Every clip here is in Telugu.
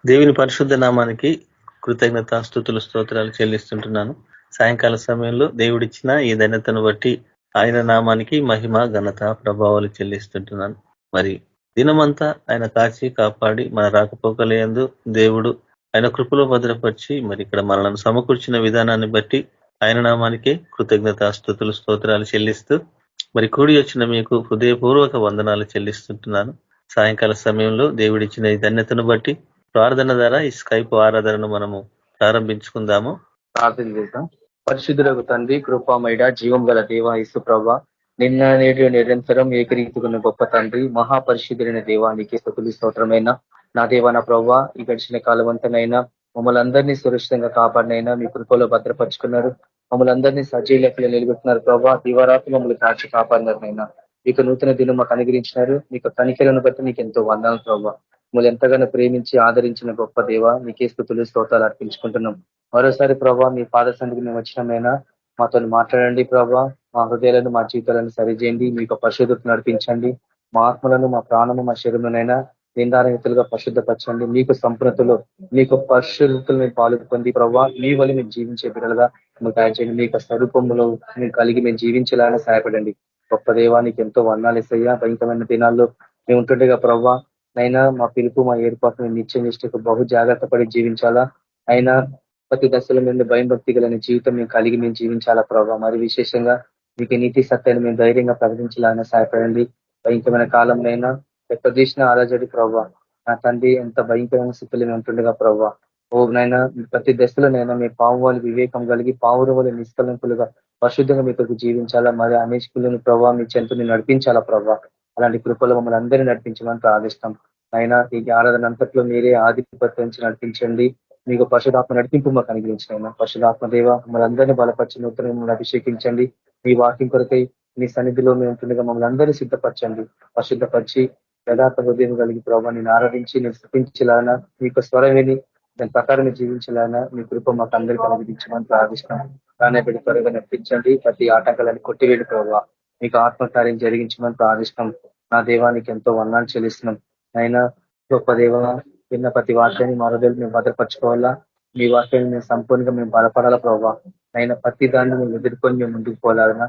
దేవుని పరిశుద్ధ నామానికి కృతజ్ఞత స్తుతులు స్తోత్రాలు చెల్లిస్తుంటున్నాను. సాయంకాల సమయంలో దేవుడిచ్చిన ఈ ధన్యతను బట్టి ఆయన నామానికి మహిమ ఘనత ప్రభావాలు చెల్లిస్తుంటున్నాను. మరి దినమంతా ఆయన కాచి కాపాడి మన రాకపోకలయందు దేవుడు ఆయన కృపలో భద్రపరిచి మరి ఇక్కడ మనల్ని సమకూర్చిన విధానాన్ని బట్టి ఆయన నామానికి కృతజ్ఞత స్తుతులు స్తోత్రాలు చెల్లిస్తూ మరి కూడి వచ్చిన మీకు హృదయపూర్వక వందనాలు చెల్లిస్తుంటున్నాను. సాయంకాల సమయంలో దేవుడిచ్చిన ఈ ధన్యతను బట్టి ప్రార్థన ద్వారా ఈ స్కైప్ ఆరాధనను మనము ప్రారంభించుకుందాము. ప్రార్థన చేద్దాం. పరిశుద్ధులకు తండ్రి, కృపామయుడ, జీవం గల దేవ యేసు ప్రభ, నిన్న నేడు నిరంతరం ఏకరీతికున్న గొప్ప తండ్రి, మహాపరిశుద్ధులైన దేవానికి స్తుతులు స్తోత్రమైన నా దేవ నా ప్రభ, ఈ గడిచిన కాలవంతనైనా మమ్మల్ని అందరినీ సురక్షితంగా కాపాడినైనా మీ కృపలో భద్రపరుచుకున్నారు. మమ్మల్ని అందరినీ సజీవ లెక్కలు నిలబెట్టినారు ప్రభా. దివారాత్రి మమ్మల్ని కాచి కాపాడినారు. మీకు నూతన దినం మాకు అనుగ్రహించినారు. మీకు కనికలను బట్టి మీకు ఎంతో వందనాలు ప్రభావ. మమ్మల్ని ఎంతగానో ప్రేమించి ఆదరించిన గొప్ప దేవ మీకే స్తుతులు స్తోత్రాలు అర్పించుకుంటున్నాం. మరోసారి ప్రభా మీ పాద సన్నిధికి మేము వచ్చినమైనా మాతో మాట్లాడండి ప్రభా. మా హృదయాలను మా జీవితాలను సరిచేయండి. మీకు పరిశుద్ధతను నడిపించండి. మా ఆత్మలను మా ప్రాణము మా శరీరంలోనైనా నిందారహితులుగా పరిశుద్ధపరచండి. మీకు సంపూర్ణతలో మీకు పరిశుద్ధతలు మేము పాలు పొంది ప్రభావ మీ వల్ల మేము జీవించే బిడ్డలుగా మేము తయారు చేయండి. మీకు స్వరూపంలో మేము కలిగి మేము జీవించేలాగా సహాయపడండి. గొప్ప దేవానికి ఎంతో వర్ణాలు ఇస్తాయా. భయంకరమైన దినాల్లో మేము ఉంటుండేగా ప్రభావ అయినా మా పిలుపు మా ఏర్పాటు మేము నిత్య నిష్ఠకు బహు జాగ్రత్త పడి జీవించాలా. అయినా ప్రతి దశల మీద భయం భక్తి గలని జీవితం మేము కలిగి మేము జీవించాలా ప్రభావ. మరి విశేషంగా మీకు నీతి సత్యాన్ని మేము ధైర్యంగా ప్రకటించాలని సహాయపడండి. భయంకరమైన కాలంలోనైనా ఎక్కడ తీసిన ఆలోచడి ప్రభావ. నా తండ్రి ఎంత భయంకరమైన స్థితిలో మేము ఉంటుండగా ప్రభావ. ఓ నైనా ప్రతి దశలోనైనా మీ పావు వాళ్ళు వివేకం కలిగి పావురు వాళ్ళు నిష్కలంకులుగా పరిశుద్ధంగా మీకు జీవించాలా. మరి అనేకులను ప్రభావ మీ చెంతని నడిపించాలా ప్రభావ. అలాంటి కృపలు మమ్మల్ని అందరినీ నడిపించమని ప్రార్థిస్తాం. అయినా ఈ ఆరాధన అంతట్లో మీరే ఆధిపత్యం నడిపించండి. మీకు పరిశుధాత్మ నడిపింపు మాకు అనుగ్రహించిన పరిశుధాత్మ దేవ మమ్మల్ని అందరినీ బలపరిచి నూతన మమ్మల్ని అభిషేకించండి. మీ వాక్యం కొరకై మీ సన్నిధిలో మేము ఉంటుండగా మమ్మల్ని అందరినీ సిద్ధపరచండి. పరిశుద్ధపరిచి యథార్థ హృదయం కలిగి ప్రభావ నేను ఆరాధించి నేను స్థుతించాలన్నా మీకు స్వరం విని దాని ప్రకారం జీవించాలన్నా మీ కృప మాకు అందరికీ అనుగ్రహించమని ప్రార్థిస్తున్నాం. రానే బిడ్డ త్వరగా నడిపించండి. ప్రతి ఆటంకాలను కొట్టివేడి ప్రభావ మీకు ఆత్మకార్యం జరిగించమని ప్రార్థిస్తున్నాం. నా దేవానికి ఎంతో వర్ణాలు చెల్లిస్తున్నాం. అయినా గొప్ప దేవ విన్న ప్రతి వాక్యాన్ని మా హృదయాలు మేము భద్రపరచుకోవాలా. మీ వాక్యాన్ని మేము సంపూర్ణంగా మేము బలపడాలా ప్రభావ. అయినా ప్రతి దాన్ని మేము ఎదుర్కొని మేము ముందుకు పోలాలన్నా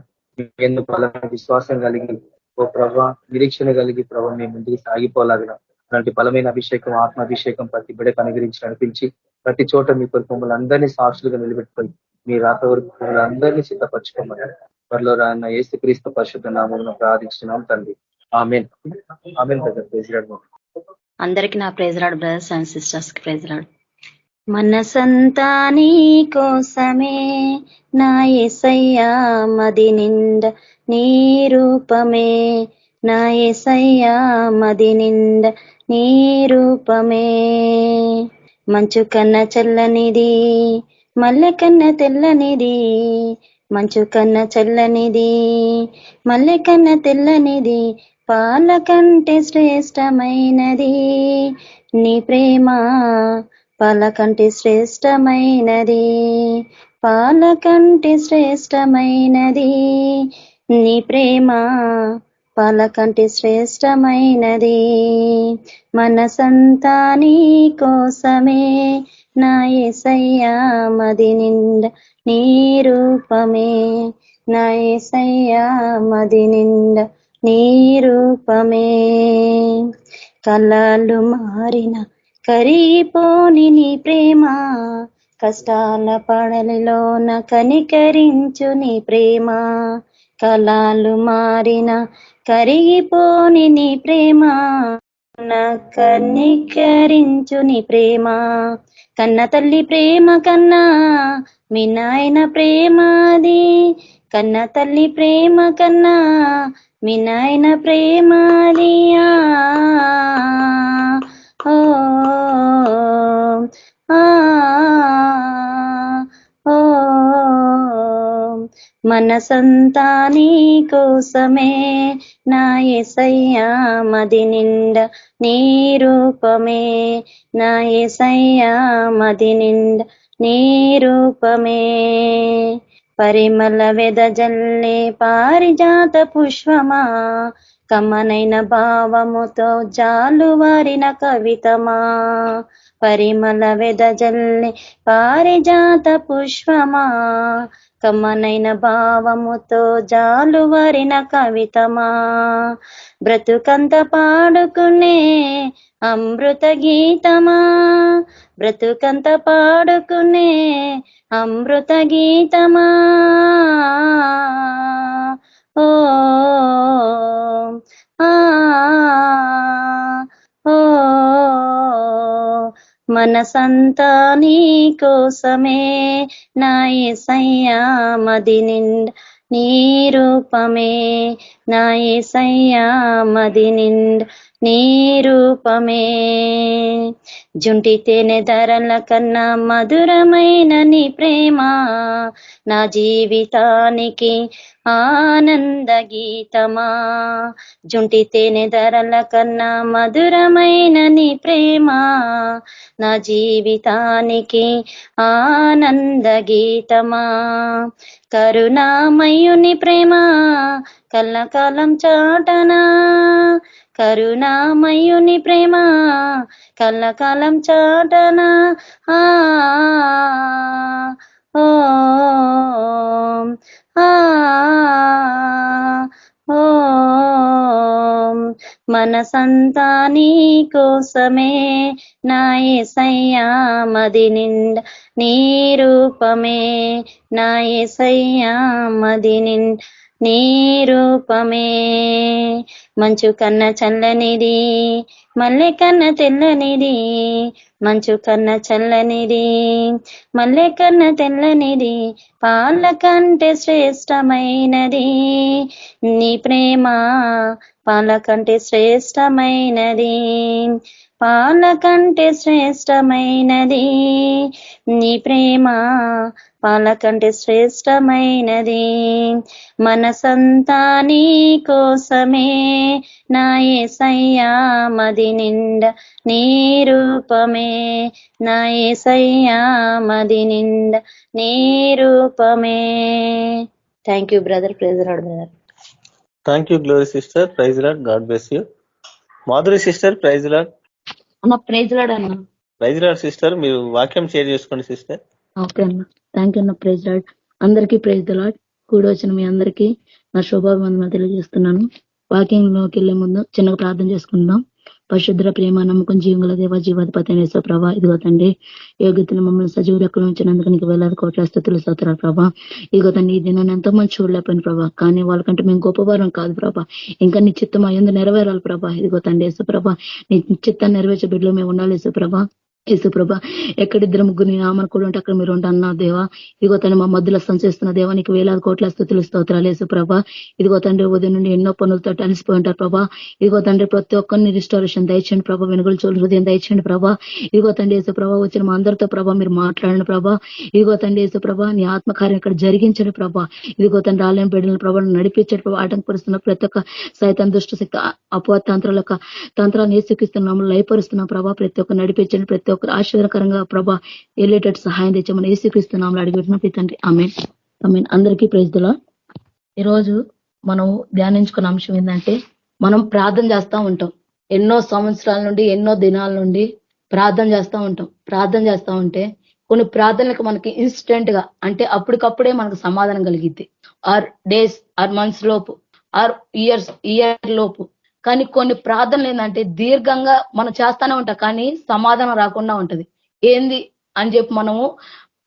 ఎందుకు బలమైన విశ్వాసం కలిగి ఓ ప్రభావ నిరీక్షణ కలిగి ప్రభావ మేము ముందుకు సాగిపోలాగిన అలాంటి బలమైన అభిషేకం ఆత్మాభిషేకం ప్రతి బిడకు అనుగ్రహించి నడిపించి ప్రతి చోట మీ కొరకు మమ్మల్ని అందరినీ సాక్షులుగా నిలబెట్టుకొని మీ రాత వరకు మమ్మల్ని అందరినీ సిద్ధపరచుకోమన్నారు. త్వరలో రాన్న యేసుక్రీస్తు పరిశుద్ధ నామమున ప్రార్థించున్నాం తండ్రి. Amen. Amen brother. Praise Lord. అందరికీ నా praise Lord brothers and sisters కి ప్రైజ్ లార్డ్. మనసంతా నీ కోసమే నా యేసయ్యా మది నిండ నీ రూపమే నా యేసయ్యా మది నిండ నీ రూపమే. మంచు కన్న చల్లనిది మల్లె కన్న తెల్లనిది మంచు కన్న చల్లనిది మల్లె కన్న తెల్లనిది పాల కంటే శ్రేష్టమైనది నీ ప్రేమ పాల కంటే శ్రేష్టమైనది పాల కంటే శ్రేష్టమైనది నీ ప్రేమ పాల కంటే శ్రేష్టమైనది. మనసంతా నీ కోసమే నా యేసయ్యా మది నిండా నీ రూపమే నా యేసయ్యా మది నిండా నీ రూపమే. కలలు మారిన కరిగిపోని నీ ప్రేమ కష్టాల పడలిలోన కనికరించు నీ ప్రేమ. కలాలు మారిన కరిగిపోని నీ ప్రేమ కనికరించు నీ ప్రేమ. కన్న తల్లి ప్రేమ కన్నా మీ నాయన ప్రేమది కన్న తల్లి ప్రేమ కన్నా మీ నాయన ప్రేమది. మనసంతా నీ కోసమే నా యేసయ్యా మది నిండా నీ రూపమే నా యేసయ్యా మది నిండా నీ రూపమే. పరిమళ వెదజల్లే పారిజాత పుష్పమా కమ్మనైన భావముతో జాలువారిన కవితమా, పరిమళ వెదజల్లి పారిజాత పుష్పమా, కమ్మనైన భావముతో జాలువారిన కవితమా, బ్రతుకంత పాడుకునే అమృత గీతమా, బ్రతుకంత పాడుకునే అమృత గీతమా, ఓ ఆ ఓ మనసంతా నీ కోసమే నా యేసయ్యా, మది నిండా నీ రూపమే నా యేసయ్యా, మది నిండా నీ రూపమే. జుంటి తేనె ధరల కన్నా మధురమైన నీ ప్రేమ నా జీవితానికి ఆనంద గీతమా, జుంటి తేనె ధరల కన్నా మధురమైన నీ ప్రేమ నా జీవితానికి ఆనంద గీతమా, కరుణామయుని ప్రేమ కల్లకాలం చాటనా, కరుణామయుని ప్రేమ కల్లకాలం చాటనా, ఆ ఓ ఆ ఓ మనసంతా నీ కోసమే నా యేసయ్యా, మది నిండా నీ రూపమే నా యేసయ్యా, మది నిండా నీ రూపమే. మంచు కన్న చల్లనిది మల్లె కన్న తెల్లనిది, మంచు కన్న చల్లనిది మల్లె కన్న తెల్లనిది, పాల కంటే శ్రేష్టమైనది నీ ప్రేమ, పాల కంటే శ్రేష్టమైనది, పాల కంటే శ్రేష్టమైనది నీ ప్రేమ, పాల కంటే శ్రేష్టమైనది. మనసంతా నీ కోసమే నా యేసయ్యా, మది నిండా నీ రూపమే నా యేసయ్యా, మది నిండా నీ రూపమే. Thank you brother. Praise lord brother. Thank you Glory sister. Praise Lord. God bless you. Madhuri sister, praise Lord. అన్న ప్రైజ్ లార్డ్ అన్న. ప్రైజ్ లార్డ్ సిస్టర్, మీరు వాక్యం షేర్ చేసుకోండి సిస్టర్. ఓకే అన్న, థ్యాంక్ యూ అన్న. Praise Lord. అందరికీ ప్రైజ్ ద లార్డ్. కూడి వచ్చిన మీ అందరికీ నా శుభాభివందనాలు తెలియజేస్తున్నాను. వాక్యంలోకి వెళ్లే ముందు చిన్నగా ప్రార్థన చేసుకుందాం. పరిశుద్ర ప్రేమ నమ్మకం జీవంగల దేవ జీవాధిపతి అనేసో ప్రభా, ఇదిగో తండ్రి యోగ్యతను మమ్మల్ని సజీవ రెక్కలు ఉంచినందుకు నీకు వేలాది కోట్ల స్థుతులు స్తోత్రాలు ప్రభా. ఇదిగో తండ్రి ఈ దినాన్ని ఎంతో మంది చూడలేకపోయిన ప్రభా, కానీ వాళ్ళకంటే మేము గొప్పవారం కాదు ప్రభా, ఇంకా నీ చిత్తం అయ్యింది నెరవేరాలి ప్రభా. ఇదిగో తండ్రి యేసు ప్రభా, నీ చిత్తాన్ని నెరవేర్చే బిడ్డలో మేము ఉండాలి యేసు ప్రభా. యేసు ప్రభా, ఎక్కడిద్దరు ముగ్గురు నీ నామను కూడా ఉంటే అక్కడ మీరు ఉంటే అన్నారు దేవా. ఇదిగో తండ్రి మా మధ్యలో సంచేస్తున్న దేవా, నీకు వేలాది కోట్ల స్థుతులు స్తోత్రాలు యేసు ప్రభా. ఇదిగో తండ్రి ఉదయం నుండి ఎన్నో పనులతో అలసిపోయి ఉంటారు ప్రభా. ఇదిగో తండ్రి ప్రతి ఒక్కరిని రిస్టారేషన్ దయచేయండి ప్రభా, వెనుకలు చోళ్ళు హృదయం దయచేయండి ప్రభా. ఇదిగో తండ్రి యేసు ప్రభా, వచ్చిన మా అందరితో ప్రభా మీరు మాట్లాడండి ప్రభా. ఇదిగో తండ్రి యేసు ప్రభా, నీ ఆత్మకార్యం ఇక్కడ జరిగించండి ప్రభా. ఇదిగో తండ్రి ఆలయం బిడ్డల ప్రభా నడిపించండి ప్రభా. ఆటంకపరుస్తున్న ప్రతి ఒక్క సైతం దుష్ట శక్తి అపవాద తంత్రాలను యేసుక్రీస్తున్నాము లయపరుస్తున్నాం ప్రభా. ప్రతి ఒక్క నడిపించండి, ప్రతి ఒక్కరు ఆశీర్వదకరంగా ప్రభా వెళ్ళేటట్టు సహాయం తెచ్చామని యేసుక్రీస్తున్నాము అడిగిపెట్టిన తండ్రి. ఆమేన్ ఆమేన్. అందరికీ ప్రైజ్ ది లార్డ్. ఈరోజు మనం ధ్యానించుకున్న అంశం ఏంటంటే, మనం ప్రార్థన చేస్తూ ఉంటాం. ఎన్నో సంవత్సరాల నుండి ఎన్నో దినాల నుండి ప్రార్థన చేస్తూ ఉంటాం. ప్రార్థన చేస్తూ ఉంటే కొన్ని ప్రార్థనలకు మనకి ఇన్స్టెంట్ గా అంటే అప్పటికప్పుడే మనకు సమాధానం కలిగిద్ది. ఆర్ డేస్ ఆర్ మంత్స్ లోపు ఆర్ ఇయర్ లోపు. కానీ కొన్ని ప్రార్థనలు ఏంటంటే దీర్ఘంగా మనం చేస్తానే ఉంటాం, కానీ సమాధానం రాకుండా ఉంటది. ఏంది అని చెప్పి మనము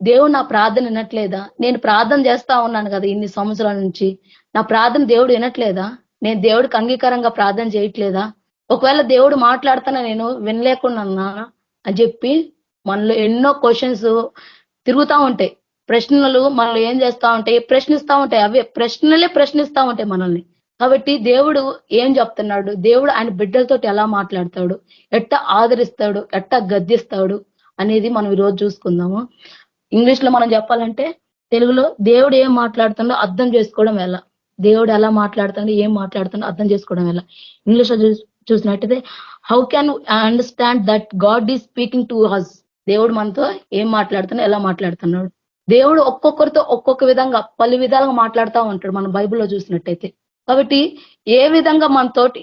దేవుడు నా ప్రార్థన వినట్లేదా, నేను ప్రార్థన చేస్తా ఉన్నాను కదా ఇన్ని సంవత్సరాల నుంచి, నా ప్రార్థన దేవుడు వినట్లేదా, నేను దేవుడికి అంగీకారంగా ప్రార్థన చేయట్లేదా, ఒకవేళ దేవుడు మాట్లాడుతానే నేను వినలేకుండా అని చెప్పి మనలో ఎన్నో క్వశ్చన్స్ తిరుగుతూ ఉంటాయి. ప్రశ్నలు మనలో ఏం చేస్తా ఉంటాయి, ప్రశ్నిస్తూ ఉంటాయి. అవే ప్రశ్నలే ప్రశ్నిస్తూ ఉంటాయి మనల్ని. కాబట్టి దేవుడు ఏం చెప్తున్నాడు, దేవుడు ఆయన బిడ్డలతో ఎలా మాట్లాడతాడు, ఎట్ట ఆదరిస్తాడు, ఎట్ట గద్దిస్తాడు అనేది మనం ఈరోజు చూసుకుందాము. ఇంగ్లీష్ లో మనం చెప్పాలంటే, తెలుగులో దేవుడు ఏం మాట్లాడుతుండో అర్థం చేసుకోవడం ఎలా, దేవుడు ఎలా మాట్లాడుతుండో ఏం మాట్లాడుతుండో అర్థం చేసుకోవడం ఎలా. ఇంగ్లీష్ లో చూసినట్టయితే how can understand that God is speaking to us. దేవుడు మనతో ఏం మాట్లాడుతున్నాడు, ఎలా మాట్లాడుతున్నాడు. దేవుడు ఒక్కొక్కరితో ఒక్కొక్క విధంగా పలు విధాలుగా మాట్లాడుతూ ఉంటాడు. మనం బైబిల్లో చూసినట్టయితే కాబట్టి ఏ విధంగా మనతోటి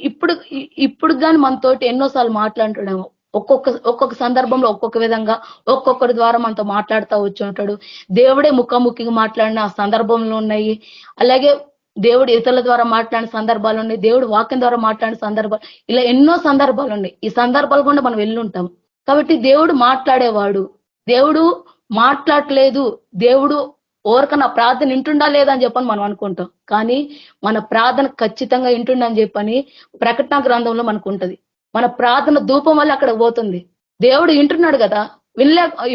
ఇప్పుడు కానీ మనతోటి ఎన్నోసార్లు మాట్లాడుతున్నాము. ఒక్కొక్క సందర్భంలో ఒక్కొక్క విధంగా ఒక్కొక్కరి ద్వారా మనతో మాట్లాడుతూ వచ్చి ఉంటాడు. దేవుడే ముఖాముఖిగా మాట్లాడిన సందర్భంలో ఉన్నాయి. అలాగే దేవుడు ఇతరుల ద్వారా మాట్లాడిన సందర్భాలు ఉన్నాయి. దేవుడు వాక్యం ద్వారా మాట్లాడిన సందర్భాలు, ఇలా ఎన్నో సందర్భాలు ఉన్నాయి. ఈ సందర్భాలు కూడా మనం వెళ్ళి ఉంటాం. కాబట్టి దేవుడు మాట్లాడేవాడు. దేవుడు మాట్లాడలేదు, దేవుడు ఓరకన్నా ప్రార్థన వింటుండా లేదని చెప్పని మనం అనుకుంటాం. కానీ మన ప్రార్థన ఖచ్చితంగా వింటుండని చెప్పని ప్రకటన గ్రంథంలో మనకు ఉంటది. మన ప్రార్థన ధూపం వల్ల అక్కడ పోతుంది. దేవుడు వింటున్నాడు కదా,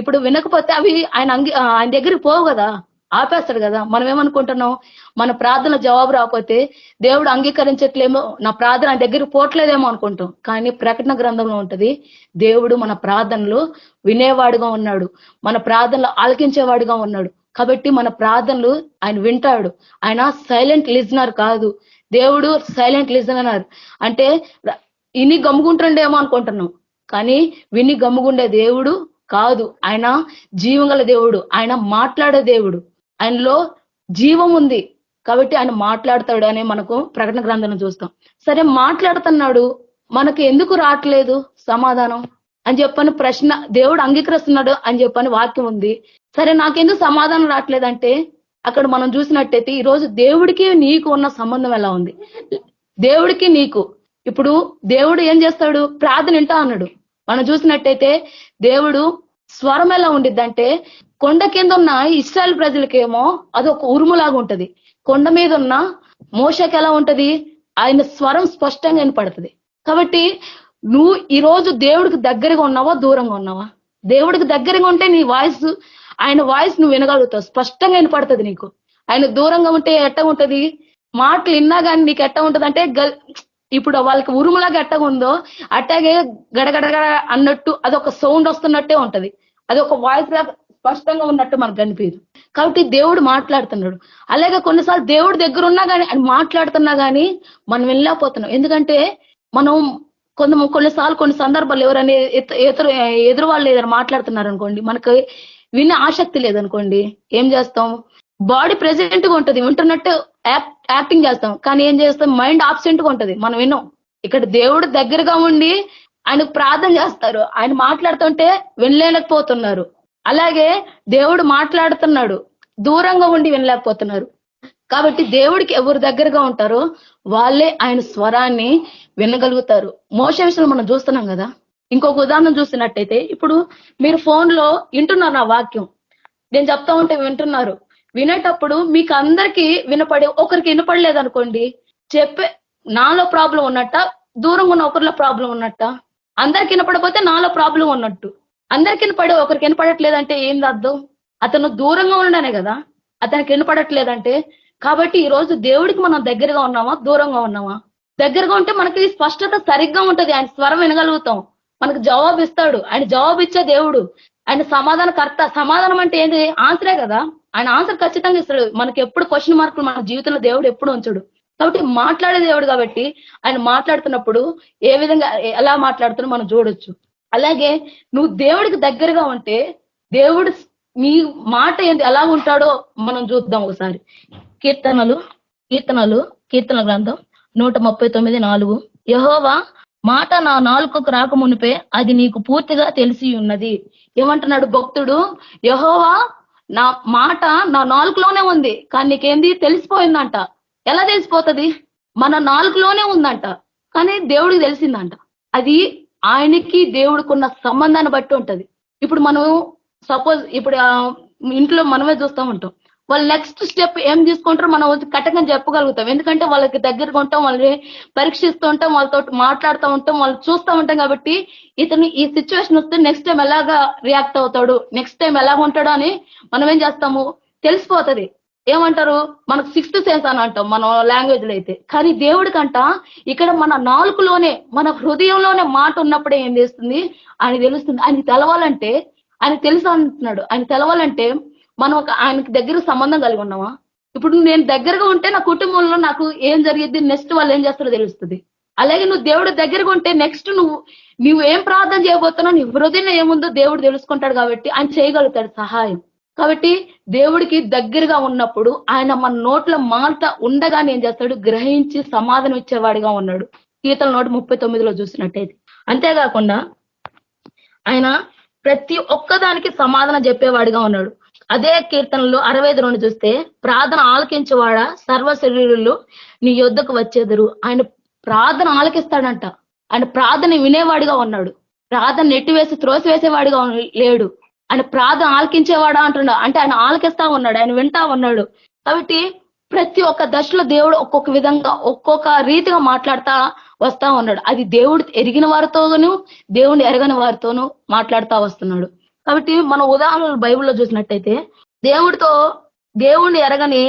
ఇప్పుడు వినకపోతే అవి ఆయన దగ్గరికి పోవు కదా, ఆపేస్తాడు కదా. మనం ఏమనుకుంటున్నాం, మన ప్రార్థన జవాబు రాకపోతే దేవుడు అంగీకరించట్లేమో, నా ప్రార్థన ఆయన దగ్గరికి పోవట్లేదేమో అనుకుంటాం. కానీ ప్రకటన గ్రంథంలో ఉంటది, దేవుడు మన ప్రార్థనలు వినేవాడుగా ఉన్నాడు, మన ప్రార్థనలు ఆలకించేవాడుగా ఉన్నాడు. కాబట్టి మన ప్రార్థనలు ఆయన వింటాడు. ఆయన సైలెంట్ లిజనర్ కాదు. దేవుడు సైలెంట్ లిజనర్ అంటే ఇని గమ్ముకుంటుండేమో అనుకుంటున్నాం, కానీ విని గమ్ముగుండే దేవుడు కాదు. ఆయన జీవంగల దేవుడు, ఆయన మాట్లాడే దేవుడు, ఆయనలో జీవం ఉంది. కాబట్టి ఆయన మాట్లాడతాడు అని మనకు ప్రకటన గ్రంథంలో చూస్తాం. సరే మాట్లాడుతున్నాడు, మనకు ఎందుకు రావట్లేదు సమాధానం అని చెప్పని ప్రశ్న, దేవుడు అంగీకరిస్తున్నాడు అని చెప్పని వాక్యం ఉంది. సరే నాకెందుకు సమాధానం రావట్లేదంటే అక్కడ మనం చూసినట్టయితే ఈరోజు దేవుడికి నీకు ఉన్న సంబంధం ఎలా ఉంది. దేవుడికి నీకు ఇప్పుడు దేవుడు ఏం చేస్తాడు, ప్రార్థన వింటా అన్నాడు. మనం చూసినట్టయితే దేవుడు స్వరం ఎలా ఉండిద్దంటే, కొండ కింద ఉన్న ఇశ్రాయేలు ప్రజలకేమో అదొక ఉరుములాగా ఉంటది. కొండ మీద ఉన్న మోషకి ఎలా ఉంటది, ఆయన స్వరం స్పష్టంగా వినపడుతుంది. కాబట్టి నువ్వు ఈరోజు దేవుడికి దగ్గరగా ఉన్నావా దూరంగా ఉన్నావా? దేవుడికి దగ్గరగా ఉంటే నీ వాయిస్, ఆయన వాయిస్ నువ్వు వినగలుగుతావు, స్పష్టంగా వినపడుతుంది నీకు. ఆయన దూరంగా ఉంటే ఎట్ట ఉంటది, మాటలు విన్నా కానీ నీకు ఎట్ట ఉంటది అంటే, ఇప్పుడు వాళ్ళకి ఉరుములాగా ఎట్టగా ఉందో అట్టాగే గడగడగడ అన్నట్టు అదొక సౌండ్ వస్తున్నట్టే ఉంటది. అది ఒక వాయిస్ లాగా స్పష్టంగా ఉన్నట్టు మనకు కనిపించదు. కాబట్టి దేవుడు మాట్లాడుతున్నాడు. అలాగే కొన్నిసార్లు దేవుడు దగ్గర ఉన్నా కానీ, ఆయన మాట్లాడుతున్నా కానీ మనం వెళ్ళలేకపోతున్నాం. ఎందుకంటే మనం కొన్నిసార్లు కొన్ని సందర్భాలు ఎవరైనా ఎదురు వాళ్ళు ఏదైనా మాట్లాడుతున్నారు అనుకోండి, మనకి వినే ఆసక్తి లేదనుకోండి, ఏం చేస్తాం, బాడీ ప్రెజెంట్ గా ఉంటది, వింటున్నట్టు యాక్టింగ్ చేస్తాం. కానీ ఏం చేస్తాం, మైండ్ ఆబ్సెంట్ గా ఉంటది, మనం విన్నాం. ఇక్కడ దేవుడు దగ్గరగా ఉండి ఆయనకు ప్రార్థన చేస్తారు, ఆయన మాట్లాడుతుంటే వినలేకపోతున్నారు. అలాగే దేవుడు మాట్లాడుతున్నాడు, దూరంగా ఉండి వినలేకపోతున్నారు. కాబట్టి దేవుడికి ఎవరు దగ్గరగా ఉంటారో వాళ్ళే ఆయన స్వరాన్ని వినగలుగుతారు. మోషే విషయంలో మనం చూస్తున్నాం కదా. ఇంకొక ఉదాహరణ చూసినట్టయితే, ఇప్పుడు మీరు ఫోన్ లో వింటున్నారు నా వాక్యం, నేను చెప్తా ఉంటే వింటున్నారు. వినేటప్పుడు మీకు అందరికీ వినపడి ఒకరికి వినపడలేదు అనుకోండి, నాలో ప్రాబ్లం ఉన్నట్ట, దూరంగా ఉన్న ఒకరిలో ప్రాబ్లం ఉన్నట్ట? అందరికి వినపడపోతే నాలో ప్రాబ్లం ఉన్నట్టు. అందరికి వినపడి ఒకరికి వినపడట్లేదంటే ఏంది అర్థం? అతను దూరంగా ఉండనే కదా, అతనికి వినపడట్లేదంటే. కాబట్టి ఈ రోజు దేవుడికి మనం దగ్గరగా ఉన్నామా దూరంగా ఉన్నామా? దగ్గరగా ఉంటే మనకి స్పష్టత సరిగ్గా ఉంటది, ఆయన స్వరం వినగలుగుతాం, మనకు జవాబు ఇస్తాడు. ఆయన జవాబు ఇచ్చే దేవుడు, ఆయన సమాధానకర్త. సమాధానం అంటే ఏంటి, ఆన్సరే కదా. ఆయన ఆన్సర్ ఖచ్చితంగా ఇస్తాడు. మనకి ఎప్పుడు క్వశ్చన్ మార్కులు మన జీవితంలో దేవుడు ఎప్పుడు ఉంచడు. కాబట్టి మాట్లాడే దేవుడు కాబట్టి ఆయన మాట్లాడుతున్నప్పుడు ఏ విధంగా ఎలా మాట్లాడుతున్నా మనం చూడొచ్చు. అలాగే నువ్వు దేవుడికి దగ్గరగా ఉంటే దేవుడు నీ మాట ఏంటి ఎలా ఉంటాడో మనం చూద్దాం ఒకసారి. కీర్తనల గ్రంథం 139:4, యెహోవా మాట నా నాలుకకు రాక మునిపే అది నీకు పూర్తిగా తెలిసి ఉన్నది. ఏమంటున్నాడు భక్తుడు, యెహోవా నా మాట నా నాలుకలోనే ఉంది, కానీ నీకేంది తెలిసిపోయిందంట. ఎలా తెలిసిపోతుంది? మన నాలుకలోనే ఉందంట, కానీ దేవుడికి తెలిసిందంట. అది ఆయనకి దేవుడికున్న సంబంధాన్ని బట్టి ఉంటది. ఇప్పుడు మనం సపోజ్ ఇప్పుడు ఇంట్లో మనమే చూస్తూ ఉంటాం, వాళ్ళు నెక్స్ట్ స్టెప్ ఏం తీసుకుంటారో మనం కట్టకని చెప్పగలుగుతాం. ఎందుకంటే వాళ్ళకి దగ్గరగా ఉంటాం, వాళ్ళని పరీక్షిస్తూ ఉంటాం, వాళ్ళతో మాట్లాడుతూ ఉంటాం, వాళ్ళు చూస్తూ ఉంటాం. కాబట్టి ఇతను ఈ సిచ్యువేషన్ వస్తే నెక్స్ట్ టైం ఎలాగా రియాక్ట్ అవుతాడు, నెక్స్ట్ టైం ఎలాగ ఉంటాడో అని మనం ఏం చేస్తాము, తెలిసిపోతుంది. ఏమంటారు, మనకు 6th సెన్స్ అని అంటాం మన లాంగ్వేజ్ లో అయితే. కానీ దేవుడికంట ఇక్కడ మన నాలుకలోనే, మన హృదయంలోనే మాట ఉన్నప్పుడే ఏం చేస్తుంది, ఆయన తెలుస్తుంది. ఆయనకి తెలవాలంటే, ఆయన తెలుసు అంటున్నాడు, ఆయన తెలవాలంటే మనం ఆయనకి దగ్గర సంబంధం కలిగి ఉన్నామా? ఇప్పుడు నేను దగ్గరగా ఉంటే నా కుటుంబంలో నాకు ఏం జరిగింది, నెక్స్ట్ వాళ్ళు ఏం చేస్తారో తెలుస్తుంది. అలాగే నువ్వు దేవుడు దగ్గరగా ఉంటే నెక్స్ట్ నువ్వు ఏం ప్రార్థన చేయబోతున్నావు, నీ హృదయంలో ఏముందో దేవుడు తెలుసుకుంటాడు. కాబట్టి ఆయన చేయగలుగుతాడు సహాయం. కాబట్టి దేవుడికి దగ్గరగా ఉన్నప్పుడు ఆయన మన నోట్ల మాట ఉండగానే ఏం చేస్తాడు, గ్రహించి సమాధానం ఇచ్చేవాడిగా ఉన్నాడు. కీర్తన 139లో చూసినట్టయితే. అంతేకాకుండా ఆయన ప్రతి ఒక్కదానికి సమాధానం చెప్పేవాడిగా ఉన్నాడు. అదే కీర్తనలో 65 చూస్తే, ప్రార్థన ఆలకించేవాడా సర్వ శరీరులు నీ యొద్దకు వచ్చేదరు. ఆయన ప్రార్థన ఆలకిస్తాడంట. ఆయన ప్రార్థన వినేవాడిగా ఉన్నాడు. ప్రార్థన నెట్టివేసి త్రోసివేసేవాడిగా లేడు. ఆయన ప్రార్థన ఆలకించేవాడా అంటున్నాడు. అంటే ఆయన ఆలకిస్తా ఉన్నాడు, ఆయన వింటా ఉన్నాడు. కాబట్టి ప్రతి ఒక్క దశలో దేవుడు ఒక్కొక్క విధంగా ఒక్కొక్క రీతిగా మాట్లాడుతా వస్తా ఉన్నాడు. అది దేవుడు ఎరిగిన వారితోనూ దేవుడిని ఎరగని వారితోనూ మాట్లాడుతా వస్తున్నాడు. కాబట్టి మన ఉదాహరణలు బైబిల్లో చూసినట్టయితే, దేవుడిని ఎరగని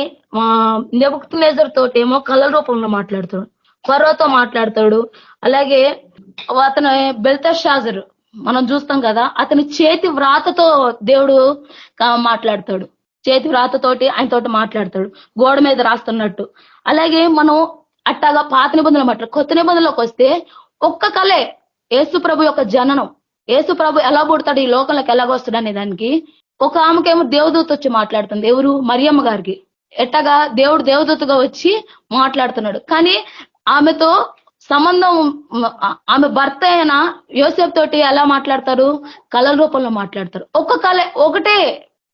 నెబుకద్నెజరు తోటి ఏమో కళల రూపంలో మాట్లాడతాడు, ఫరోతో మాట్లాడతాడు. అలాగే అతను బెల్తెషాజరు మనం చూస్తాం కదా, అతని చేతి వ్రాతతో దేవుడు మాట్లాడతాడు. చేతి వ్రాతతోటి ఆయనతోటి మాట్లాడతాడు, గోడ మీద రాస్తున్నట్టు. అలాగే మనం అట్టాగా పాత నిబంధనలు మాట్లాడు. కొత్త నిబంధనలోకి వస్తే ఒక్క కళే యేసు ప్రభు యొక్క జననం. యేసు ప్రభు ఎలా పుడతాడు, ఈ లోకంలోకి ఎలాగొస్తాడు అనే దానికి ఒక ఆమెకేమో దేవదూత వచ్చి మాట్లాడుతుంది. ఎవరు? మరియమ్మ గారికి. ఎట్టగా దేవుడు దేవదూతగా వచ్చి మాట్లాడుతున్నాడు. కానీ ఆమెతో సంబంధం, ఆమె భర్త అయిన యోసేపు తోటి ఎలా మాట్లాడతారు? కళల రూపంలో మాట్లాడతారు. ఒక్క కళ ఒకటే,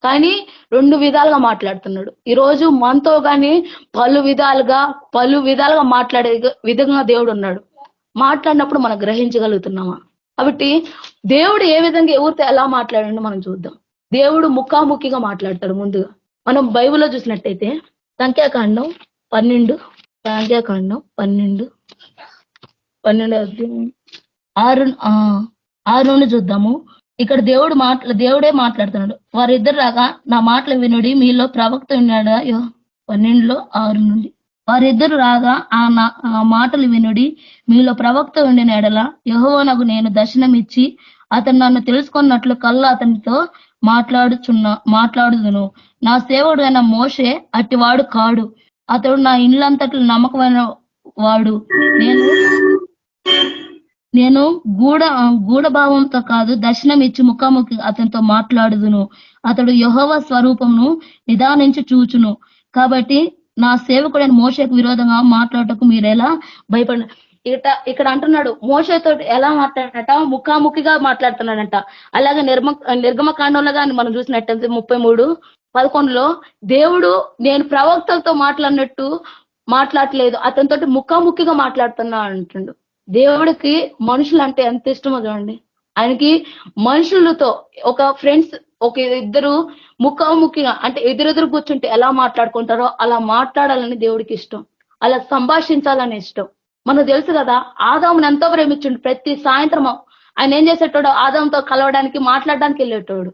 కానీ 2 విధాలుగా మాట్లాడుతున్నాడు. ఈ రోజు మనతో కానీ పలు విధాలుగా మాట్లాడే విధంగా దేవుడు ఉన్నాడు. మాట్లాడినప్పుడు మనం గ్రహించగలుగుతున్నామా? కాబట్టి దేవుడు ఏ విధంగా ఎవరితో ఎలా మాట్లాడండి మనం చూద్దాం. దేవుడు ముఖాముఖిగా మాట్లాడతాడు. ముందుగా మనం బైబిల్లో చూసినట్టయితే సంఖ్యాకాండం 12 6 చూద్దాము. ఇక్కడ దేవుడే మాట్లాడుతున్నాడు. వారిద్దరు రాగా నా మాటలు వినుడి, మీలో ప్రవక్త ఉన్నాడా? 12:6 వారిద్దరు రాగా ఆ మాటలు వినుడి, మీలో ప్రవక్త ఉండిన ఎడల యెహోవానగు నేను దర్శనమిచ్చి అతను నన్ను తెలుసుకున్నట్లు కళ్ళ అతనితో మాట్లాడుదును. నా సేవకుడు అయిన మోషే అట్టివాడు కాడు. అతడు నా ఇండ్లంతట్లు నమ్మకమైన వాడు. నేను గూఢభావంతో కాదు, దర్శనం ఇచ్చి ముఖాముఖి అతనితో మాట్లాడుదును. అతడు యెహోవా స్వరూపమును నిదానించి చూచును. కాబట్టి నా సేవకుడైన మోషేకు విరోధంగా మాట్లాడటకు మీరెలా భయపడ. ఇక్కడ అంటున్నాడు, మోషేతో ఎలా మాట్లాడట? ముఖాముఖిగా మాట్లాడుతున్నాడంట. అలాగే నిర్గమకాండంలో కానీ మనం చూసినట్టయితే 33:11 దేవుడు నేను ప్రవక్తలతో మాట్లాడినట్టు మాట్లాడలేదు, అతనితోటి ముఖాముఖిగా మాట్లాడుతున్నా అంటుండు. దేవుడికి మనుషులు అంటే ఎంత ఇష్టమో చూడండి. ఆయనకి మనుషులతో ఒక ఫ్రెండ్స్ ఇద్దరు ముఖాముఖిగా అంటే ఎదురెదురు కూర్చుంటే ఎలా మాట్లాడుకుంటారో అలా మాట్లాడాలని దేవుడికి ఇష్టం, అలా సంభాషించాలని ఇష్టం. మనకు తెలుసు కదా, ఆదాముని ఎంతో ప్రేమించుండు. ప్రతి సాయంత్రం ఆయన ఏం చేసేటోడు? ఆదాంతో కలవడానికి మాట్లాడడానికి వెళ్ళేటోడు.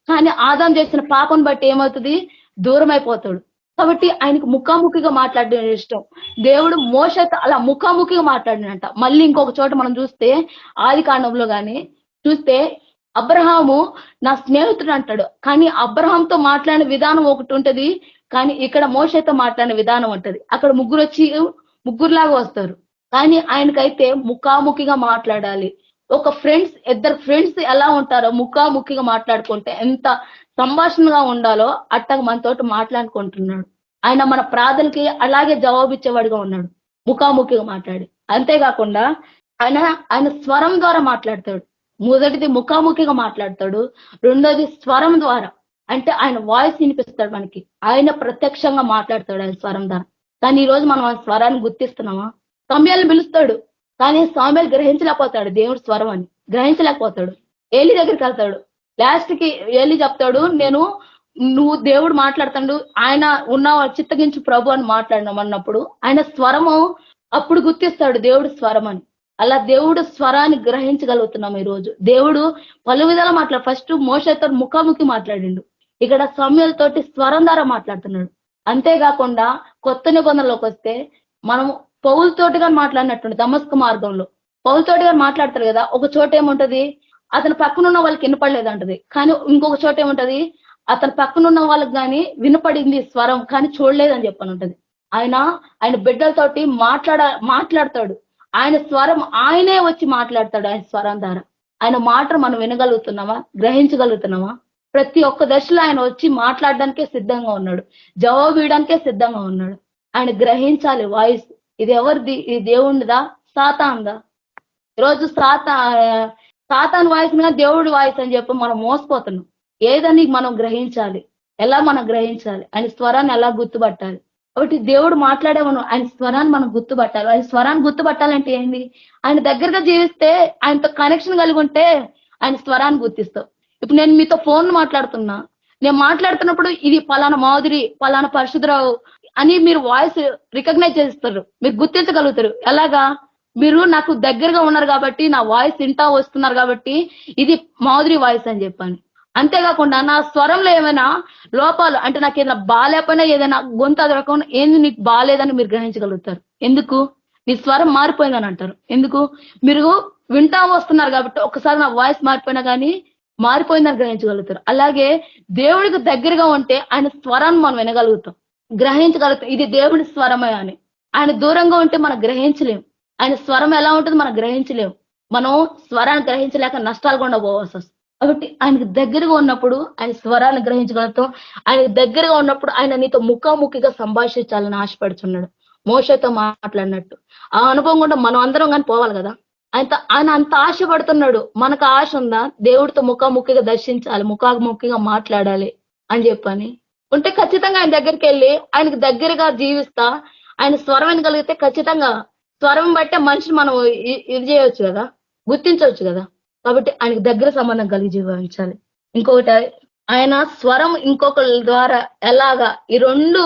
కానీ ఆదాం చేసిన పాపం బట్టి ఏమవుతుంది? దూరం అయిపోతాడు. కాబట్టి ఆయనకు ముఖాముఖిగా మాట్లాడడం ఇష్టం. దేవుడు మోషతో అలా ముఖాముఖిగా మాట్లాడినంట. మళ్ళీ ఇంకొక చోట మనం చూస్తే ఆదికాండంలో కానీ చూస్తే అబ్రహాము నా స్నేహితుడు అంటాడు. కానీ అబ్రహాంతో మాట్లాడిన విధానం ఒకటి ఉంటది, కానీ ఇక్కడ మోషతో మాట్లాడిన విధానం ఉంటది. అక్కడ ముగ్గురులాగా వస్తారు, కానీ ఆయనకైతే ముఖాముఖిగా మాట్లాడాలి. ఇద్దరు ఫ్రెండ్స్ ఎలా ఉంటారో ముఖాముఖిగా మాట్లాడుకుంటే ఎంత సంభాషణగా ఉండాలో అట్టగా మనతోటి మాట్లాడుకుంటున్నాడు. ఆయన మన ప్రార్థనకి అలాగే జవాబిచ్చేవాడిగా ఉన్నాడు, ముఖాముఖిగా మాట్లాడి. అంతేకాకుండా ఆయన స్వరం ద్వారా మాట్లాడతాడు. మొదటిది ముఖాముఖిగా మాట్లాడతాడు, రెండోది స్వరం ద్వారా. అంటే ఆయన వాయిస్ వినిపిస్తాడు మనకి, ఆయన ప్రత్యక్షంగా మాట్లాడతాడు ఆయన స్వరం ద్వారా. కానీ ఈ రోజు మనం ఆ స్వరాన్ని గుర్తిస్తున్నామా? సమయాలను పిలుస్తాడు, కానీ సమయాలు గ్రహించలేకపోతాడు. దేవుడు స్వరం అని గ్రహించలేకపోతాడు. ఏలి దగ్గరికి వెళ్తాడు, లాస్ట్ కి ఏలి చెప్తాడు, నువ్వు దేవుడు మాట్లాడుతాడు, ఆయన చిత్తగించు ప్రభు అని మాట్లాడినామన్నప్పుడు ఆయన స్వరము అప్పుడు గుర్తిస్తాడు దేవుడు స్వరం అని. అలా దేవుడు స్వరాన్ని గ్రహించగలుగుతున్నాం ఈ రోజు. దేవుడు పలు విధాలు మాట్లాడు. ఫస్ట్ మోషేతో ముఖాముఖి మాట్లాడిండు, ఇక్కడ సమయాలతోటి స్వరం ద్వారా మాట్లాడుతున్నాడు. అంతేకాకుండా కొత్త నిబంధనలోకి వస్తే మనం పౌలుతోటిగా మాట్లాడినట్టుండి దమస్కు మార్గంలో పౌలుతోటిగా మాట్లాడతారు కదా. ఒక చోట ఏముంటది, అతని పక్కనున్న వాళ్ళకి వినపడలేదంటది, కానీ ఇంకొక చోట ఏముంటది, అతని పక్కనున్న వాళ్ళకి కానీ వినపడింది స్వరం, కానీ చూడలేదని చెప్పని ఉంటది. ఆయన బిడ్డలతోటి మాట్లాడతాడు. ఆయన స్వరం ఆయనే వచ్చి మాట్లాడతాడు. ఆయన స్వరం ద్వారా ఆయన మాటను మనం వినగలుగుతున్నామా? గ్రహించగలుగుతున్నామా? ప్రతి ఒక్క దశలో ఆయన వచ్చి మాట్లాడడానికే సిద్ధంగా ఉన్నాడు, జవాబు ఇవ్వడానికే సిద్ధంగా ఉన్నాడు. ఆయన గ్రహించాలి వాయిస్. ఇది ఎవరిది? ఇది దేవునిదా సాతానుదా? ఈరోజు సాతాను వాయిస్ మీద దేవుడి వాయిస్ అని చెప్పి మనం మోసపోతున్నాం. ఏదని మనం గ్రహించాలి, ఎలా మనం గ్రహించాలి, ఆయన స్వరాన్ని ఎలా గుర్తుపట్టాలి. కాబట్టి దేవుడు మాట్లాడే మనం ఆయన స్వరాన్ని మనం గుర్తుపట్టాలి. ఆయన స్వరాన్ని గుర్తుపట్టాలంటే ఏంటి? ఆయన దగ్గరగా జీవిస్తే, ఆయనతో కనెక్షన్ కలిగి ఉంటే ఆయన స్వరాన్ని గుర్తిస్తావు. ఇప్పుడు నేను మీతో ఫోన్ మాట్లాడుతున్నా, నేను మాట్లాడుతున్నప్పుడు ఇది పలానా మాధురి, పలానా పరిశుద్ధరావు అని మీరు వాయిస్ రికగ్నైజ్ చేస్తారు, మీరు గుర్తించగలుగుతారు. ఎలాగా? మీరు నాకు దగ్గరగా ఉన్నారు కాబట్టి, నా వాయిస్ వింటా వస్తున్నారు కాబట్టి ఇది మాధురి వాయిస్ అని చెప్పాను. అంతేకాకుండా నా స్వరంలో ఏమైనా లోపాలు అంటే నాకు ఏదైనా బాగాలేకపోయినా, ఏదైనా గొంతు అదరకుండా ఏంది నీకు బాగాలేదని మీరు గ్రహించగలుగుతారు. ఎందుకు? నీ స్వరం మారిపోయిందని అంటారు. ఎందుకు? మీరు వింటా వస్తున్నారు కాబట్టి ఒక్కసారి నా వాయిస్ మారిపోయినా కానీ మారిపోయిందని గ్రహించగలుగుతారు. అలాగే దేవుడికి దగ్గరగా ఉంటే ఆయన స్వరాన్ని మనం వినగలుగుతాం, గ్రహించగలుగుతాం. ఇది దేవుడి స్వరమే అని. ఆయన దూరంగా ఉంటే మనం గ్రహించలేం. ఆయన స్వరం ఎలా ఉంటుంది మనం గ్రహించలేం. మనం స్వరాన్ని గ్రహించలేక నష్టాలు కూడా పోవాల్సి వస్తుంది. కాబట్టి ఆయనకు దగ్గరగా ఉన్నప్పుడు ఆయన స్వరాన్ని గ్రహించగలుగుతాం. ఆయనకు దగ్గరగా ఉన్నప్పుడు ఆయన నీతో ముఖాముఖిగా సంభాషించాలని ఆశపడుతున్నాడు, మోషతో మాట్లాడినట్టు. ఆ అనుభవం కూడా మనం అందరం కానీ పోవాలి కదా. ఆయన అంత ఆశపడుతున్నాడు. మనకు ఆశ ఉందా? దేవుడితో ముఖాముఖిగా దర్శించాలి, ముఖాముఖిగా మాట్లాడాలి అని చెప్పని ఉంటే ఖచ్చితంగా ఆయన దగ్గరికి వెళ్ళి ఆయనకు దగ్గరగా జీవిస్తా ఆయన స్వరం వినగలిగితే ఖచ్చితంగా స్వరం బట్టే మనిషిని మనం ఇది చేయవచ్చు కదా, గుర్తించవచ్చు కదా. కాబట్టి ఆయనకు దగ్గర సంబంధం కలిగి జీవించాలి. ఇంకొకటి, ఆయన స్వరం ఇంకొకరి ద్వారా ఎలాగా ఈ రెండు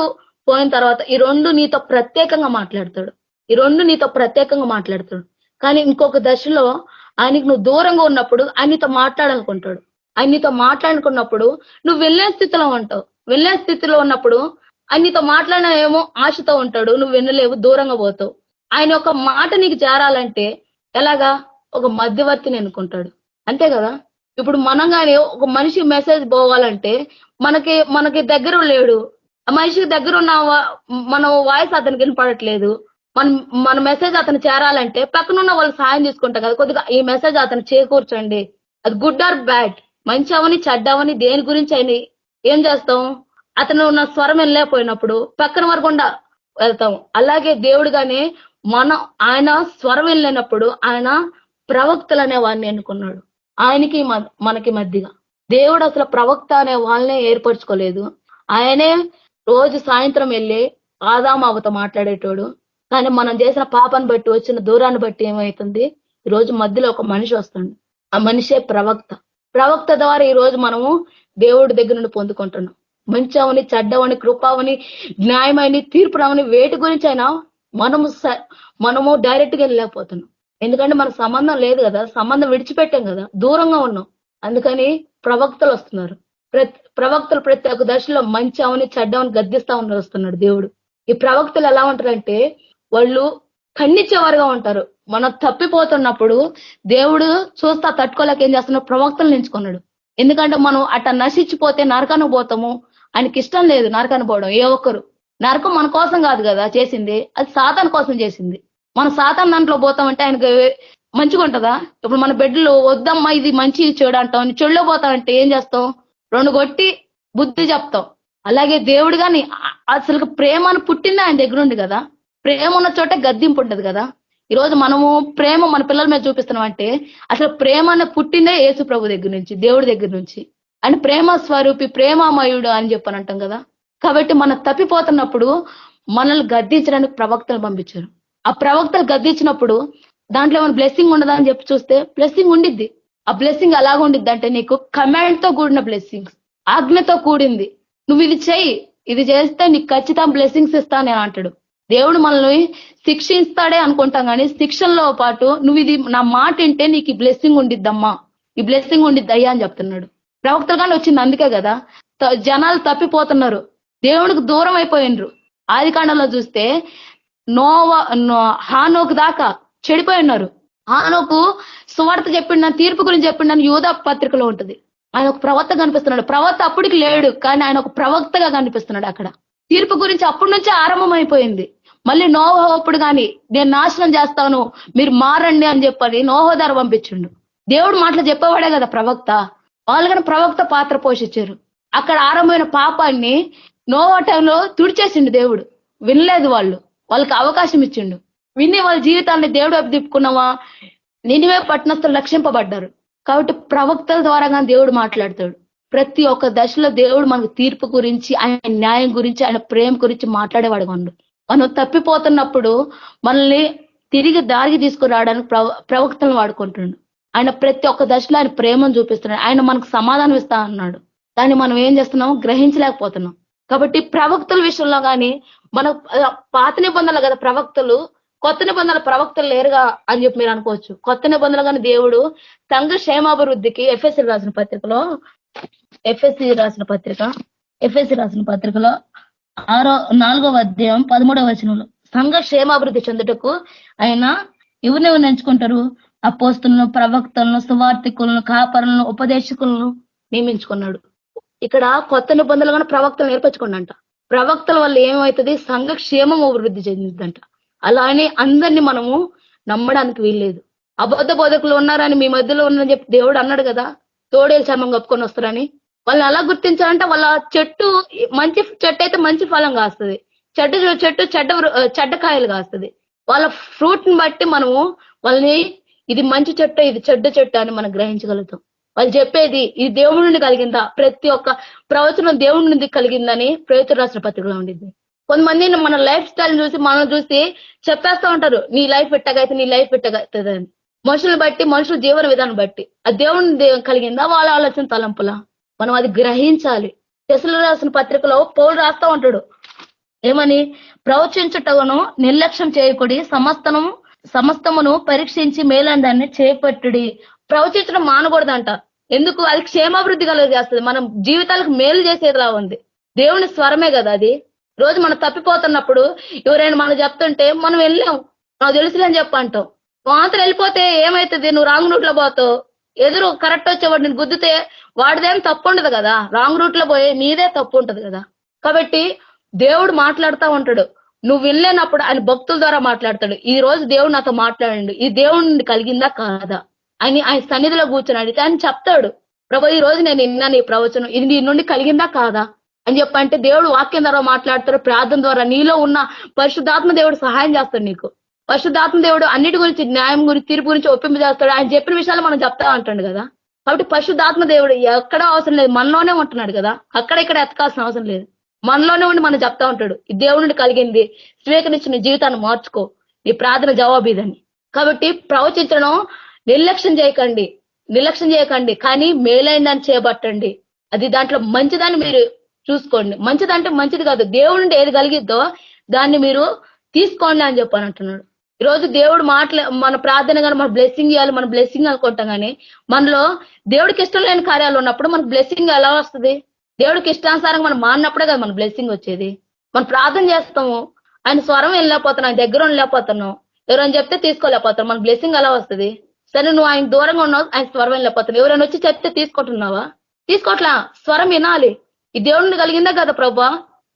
పోయిన తర్వాత ఈ రెండు నీతో ప్రత్యేకంగా మాట్లాడతాడు, ఈ రెండు నీతో ప్రత్యేకంగా మాట్లాడతాడు. కానీ ఇంకొక దశలో ఆయనకి నువ్వు దూరంగా ఉన్నప్పుడు ఆయన నీతో మాట్లాడాలనుకుంటాడు. ఆయన నీతో మాట్లాడుకున్నప్పుడు నువ్వు వెళ్ళే స్థితిలో ఉంటావు. వెళ్ళే స్థితిలో ఉన్నప్పుడు ఆయన నీతో మాట్లాడిన ఏమో ఆశతో ఉంటాడు, నువ్వు వినలేవు, దూరంగా పోతావు. ఆయన ఒక మాట నీకు చేరాలంటే ఎలాగా? ఒక మధ్యవర్తిని ఎన్నుకుంటాడు, అంతే కదా. ఇప్పుడు మనం కానీ ఒక మనిషి మెసేజ్ పోవాలంటే మనకి దగ్గర లేడు, ఆ మనిషికి దగ్గర ఉన్న మన వాయిస్ అతనికి వినపడట్లేదు, మన మెసేజ్ అతను చేరాలంటే పక్కనున్న వాళ్ళు సాయం తీసుకుంటాం కదా, కొద్దిగా ఈ మెసేజ్ అతను చేకూర్చండి. అది గుడ్ ఆర్ బ్యాడ్, మంచి అవని చెడ్డవని దేని గురించి అయినా ఏం చేస్తాం? అతను ఉన్న స్వరం వెళ్ళలేకపోయినప్పుడు పక్కన వరకుండా వెళ్తాం. అలాగే దేవుడు గాని ఆయన స్వరం వెళ్ళినప్పుడు ఆయన ప్రవక్తలు అనే వాడిని ఎన్నుకున్నాడు. ఆయనకి మనకి మధ్యగా దేవుడు అసలు ప్రవక్త అనే వాళ్ళనే ఏర్పరచుకోలేదు. ఆయనే రోజు సాయంత్రం వెళ్ళి ఆదామావతో మాట్లాడేటోడు. కానీ మనం చేసిన పాపాన్ని బట్టి వచ్చిన దూరాన్ని బట్టి ఏమవుతుంది? ఈ రోజు మధ్యలో ఒక మనిషి వస్తుంది, ఆ మనిషే ప్రవక్త. ప్రవక్త ద్వారా ఈ రోజు మనము దేవుడి దగ్గర నుండి పొందుకుంటున్నాం. మంచి అవని చెడ్డవని కృపావని న్యాయమని తీర్పురావని వేటి గురించి అయినా మనము డైరెక్ట్ గా వెళ్ళలేకపోతున్నాం. ఎందుకంటే మనకు సంబంధం లేదు కదా, సంబంధం విడిచిపెట్టాం కదా, దూరంగా ఉన్నాం. అందుకని ప్రవక్తలు వస్తున్నారు. ప్రవక్తలు ప్రతి ఒక్క దశలో మంచి అవని చెడ్డవని గద్దిస్తా వస్తున్నాడు దేవుడు. ఈ ప్రవక్తలు ఎలా ఉంటారంటే వాళ్ళు ఖండించేవారుగా ఉంటారు. మనం తప్పిపోతున్నప్పుడు దేవుడు చూస్తా తట్టుకోలేక ఏం చేస్తున్నాడు? ప్రవక్తలు ఎంచుకున్నాడు. ఎందుకంటే మనం అట్లా నశించిపోతే నరకానికి పోతాము. ఆయనకి ఇష్టం లేదు నరకానికి పోవడం. ఏ ఒక్కరు నరకం మన కోసం కాదు కదా చేసింది, అది సాతాను కోసం చేసింది. మనం సాతాను దాంట్లో పోతామంటే ఆయనకి మంచిగా ఉంటుందా? ఇప్పుడు మన బిడ్డలు వద్దమ్మా ఇది మంచి చెడు అంటాం, చెడులో పోతామంటే ఏం చేస్తాం? రెండు కొట్టి బుద్ధి చెప్తాం. అలాగే దేవుడు గాని అసలు ప్రేమను పుట్టింది ఆయన దగ్గర ఉంది కదా, ప్రేమ ఉన్న చోట గద్దింపు ఉంటుంది కదా. ఈరోజు మనము ప్రేమ మన పిల్లల మీద చూపిస్తున్నాం అంటే అసలు ప్రేమ పుట్టిందే యేసు ప్రభు దగ్గర నుంచి, దేవుడి దగ్గర నుంచి. ఆయన ప్రేమ స్వరూపి, ప్రేమామయుడు అని చెప్పని అంటాం కదా. కాబట్టి మనం తప్పిపోతున్నప్పుడు మనల్ని గద్దించడానికి ప్రవక్తలు పంపించారు. ఆ ప్రవక్తలు గద్దించినప్పుడు దాంట్లో ఏమైనా బ్లెస్సింగ్ ఉండదా అని చెప్పి చూస్తే బ్లెస్సింగ్ ఉండిద్ది. ఆ బ్లెస్సింగ్ ఎలాగ ఉండిద్ది అంటే నీకు కమాండ్ తో కూడిన బ్లెస్సింగ్స్, ఆజ్ఞతో కూడింది. నువ్వు ఇది చెయ్యి, ఇది చేస్తే నీకు ఖచ్చితంగా బ్లెస్సింగ్స్ ఇస్తానే అంటాడు. దేవుడు మనల్ని శిక్షిస్తాడే అనుకుంటాం కానీ శిక్షణలో పాటు నువ్వు ఇది నా మాట వింటే నీకు ఈ బ్లెస్సింగ్ ఉండిద్దమ్మా, ఈ బ్లెస్సింగ్ ఉండిద్ది అయ్యా అని చెప్తున్నాడు. ప్రవక్తలు కానీ వచ్చింది అందుకే కదా. జనాలు తప్పిపోతున్నారు, దేవుడికి దూరం అయిపోయినరు. ఆది కాండంలో చూస్తే హానోకు దాకా చెడిపోయి ఉన్నారు. హానోకు సువార్త చెప్పిండని, తీర్పు గురించి చెప్పిండని యూదా పత్రికలో ఉంటుంది. ఆయన ఒక ప్రవక్త కనిపిస్తున్నాడు. ప్రవక్త అప్పటికి లేడు కానీ ఆయన ఒక ప్రవక్తగా కనిపిస్తున్నాడు. అక్కడ తీర్పు గురించి అప్పటి నుంచే ఆరంభం అయిపోయింది. మళ్ళీ నోహో అప్పుడు కానీ నేను నాశనం చేస్తాను మీరు మారండి అని చెప్పని నోహో ద్వారా పంపించిండు. దేవుడు మాటలు చెప్పేవాడే కదా ప్రవక్త. వాళ్ళు కానీ ప్రవక్త పాత్ర పోషించారు. అక్కడ ఆరంభమైన పాపాన్ని నోవా టైంలో తుడిచేసిండు దేవుడు. వినలేదు వాళ్ళకి అవకాశం ఇచ్చిండు. విని వాళ్ళ జీవితాన్ని దేవుడు అభిదిప్పుకున్నావా, నినివే పట్టణస్థులు రక్షింపబడ్డారు. కాబట్టి ప్రవక్తల ద్వారా కానీ దేవుడు మాట్లాడతాడు. ప్రతి ఒక్క దశలో దేవుడు మనకు తీర్పు గురించి, ఆయన న్యాయం గురించి, ఆయన ప్రేమ గురించి మాట్లాడేవాడు. మనం తప్పిపోతున్నప్పుడు మనల్ని తిరిగి దారికి తీసుకురావడానికి ప్రవక్తలను వాడుకుంటుండు. ఆయన ప్రతి ఒక్క దశలో ఆయన ప్రేమను చూపిస్తున్నాడు. ఆయన మనకు సమాధానం ఇస్తా అన్నాడు. దాన్ని మనం ఏం చేస్తున్నాం, గ్రహించలేకపోతున్నాం. కాబట్టి ప్రవక్తల విషయంలో కానీ మన పాత నిబంధనలు కదా ప్రవక్తలు, కొత్త నిబంధనల ప్రవక్తలు లేరుగా అని చెప్పి మీరు అనుకోవచ్చు. కొత్త నిబంధనలు కానీ దేవుడు సంఘ క్షేమాభివృద్ధికి ఎఫ్ఎస్సి రాసిన పత్రికలో 4వ అధ్యాయం 13వ వచనంలో సంఘ క్షేమాభివృద్ధి చెందుటకు ఆయన ఎవరిని ఎంచుకుంటారు, అపోస్తులను, ప్రవక్తలను, సువార్థికులను, కాపరులను, ఉపదేశకులను నియమించుకున్నాడు. ఇక్కడ కొత్త నిబంధనలు కానీ ప్రవక్తలు నేర్పించుకోండంట. ప్రవక్తల వల్ల ఏమవుతుంది, సంఘ క్షేమం అభివృద్ధి చెందిందంట. అలా అని అందరినీ మనము నమ్మడానికి వీల్లేదు. అబద్ధ బోధకులు ఉన్నారని మీ మధ్యలో ఉన్నారని చెప్పి దేవుడు అన్నాడు కదా, తోడేలు చర్మం కప్పుకొని వస్తారని. వాళ్ళని ఎలా గుర్తించాలంటే వాళ్ళ చెట్టు మంచి చెట్టు అయితే మంచి ఫలం కాస్తుంది, చెట్టు చెడ్డ కాయలు కాస్తుంది. వాళ్ళ ఫ్రూట్ ని బట్టి మనము వాళ్ళని ఇది మంచి చెట్టు, ఇది చెడ్డ చెట్టు అని మనం గ్రహించగలుగుతాం. వాళ్ళు చెప్పేది ఇది దేవుడి నుండి కలిగిందా, ప్రతి ఒక్క ప్రవచనం దేవుడి నుండి కలిగిందని పేతురు రాసిన పత్రికలో ఉండింది. కొంతమంది మన లైఫ్ స్టైల్ చూసి మనం చూసి చెప్పేస్తా ఉంటారు, నీ లైఫ్ పెట్టగైతే నీ లైఫ్ పెట్టగవుతుంది అని. మనుషులను బట్టి, మనుషుల జీవన విధానం బట్టి అది దేవుని కలిగిందా, వాళ్ళ ఆలోచన తలంపులా, మనం అది గ్రహించాలి. తెస్సలోనికీయులకు రాసిన పత్రికలో పౌలు రాస్తా ఉంటాడు ఏమని, ప్రవచించుటను నిర్లక్ష్యం చేయకుడి, సమస్తమును పరీక్షించి మేలైన దాన్ని చేపట్టుడి. ప్రవచించడం మానకూడదంట. ఎందుకు, అది క్షేమాభివృద్ధి కలుగజేస్తుంది, మనం జీవితాలకు మేలు చేసేదిలా ఉంది. దేవుని స్వరమే కదా అది. రోజు మనం తప్పిపోతున్నప్పుడు ఎవరైనా మనం చెప్తుంటే మనం వెళ్ళాం, నాకు తెలుసులే అని చెప్పంటాం. మాత్రం వెళ్ళిపోతే ఏమైతుంది, నువ్వు రాంగ్ రూట్ లో పోతావు. ఎదురు కరెక్ట్ వచ్చేవాడు నేను గుద్దితే వాడిదేం తప్పు ఉండదు కదా, రాంగ్ రూట్ లో పోయి నీదే తప్పు ఉంటది కదా. కాబట్టి దేవుడు మాట్లాడుతూ ఉంటాడు. నువ్వు వినలేనప్పుడు ఆయన భక్తుల ద్వారా మాట్లాడతాడు. ఈ రోజు దేవుడు నాతో మాట్లాడండి, ఈ దేవుడి నుండి కలిగిందా కాదా అని ఆయన సన్నిధిలో కూర్చొని అడిగితే ఆయన చెప్తాడు, ప్రభు ఈ రోజు నేను విన్నా నీ ప్రవచనం, ఇది నీ నుండి కలిగిందా కాదా అని చెప్పంటే దేవుడు వాక్యం ద్వారా మాట్లాడతాడు. ప్రార్థన ద్వారా నీలో ఉన్న పరిశుద్ధాత్మ దేవుడు సహాయం చేస్తాడు నీకు. పరిశుద్ధాత్మ దేవుడు అన్నిటి గురించి, న్యాయం గురించి, తీర్పు గురించి ఒప్పింపజేస్తాడు. ఆయన చెప్పిన విషయాలు మనం చెప్తా అంటాడు కదా. కాబట్టి పరిశుద్ధాత్మ దేవుడు ఎక్కడా అవసరం లేదు, మనలోనే ఉంటున్నాడు కదా. అక్కడ ఇక్కడ ఎతకాల్సిన అవసరం లేదు, మనలోనే ఉండి మనం చెప్తా ఉంటాడు. ఈ దేవుడి కలిగింది, స్వీకరించిన జీవితాన్ని మార్చుకో, నీ ప్రార్థన జవాబు ఇదని. కాబట్టి ప్రవచించడం నిర్లక్ష్యం చేయకండి, కానీ మేలైందని చేపట్టండి. అది దాంట్లో మంచిదాన్ని మీరు చూసుకోండి. మంచిదంటే మంచిది కాదు, దేవుడి నుండి ఏది కలిగిద్దో దాన్ని మీరు తీసుకోండి అని చెప్పని అంటున్నాడు. ఈరోజు దేవుడు మన ప్రార్థన కానీ మన బ్లెస్సింగ్ ఇవ్వాలి, మన బ్లెస్సింగ్ అనుకుంటాం. కానీ మనలో దేవుడికి ఇష్టం లేని కార్యాలు ఉన్నప్పుడు మన బ్లెస్సింగ్ ఎలా వస్తుంది? దేవుడికి ఇష్టానుసారంగా మనం మారినప్పుడే కదా మన బ్లెస్సింగ్ వచ్చేది. మనం ప్రార్థన చేస్తాము, ఆయన స్వరం వెళ్ళలేకపోతున్నాం, ఆయన దగ్గర వెళ్ళలేకపోతున్నాం, ఎవరైనా చెప్తే తీసుకోలేకపోతున్నాం, మన బ్లెస్సింగ్ ఎలా వస్తుంది? సరే నువ్వు ఆయన దూరంగా ఉన్నావు, ఆయన స్వరం వెళ్ళలేకపోతున్నావు, ఎవరైనా వచ్చి చెప్తే తీసుకుంటున్నావా? తీసుకోవట్లా. స్వరం వినాలి. ఈ దేవుడిని కలిగిందా కదా ప్రభా,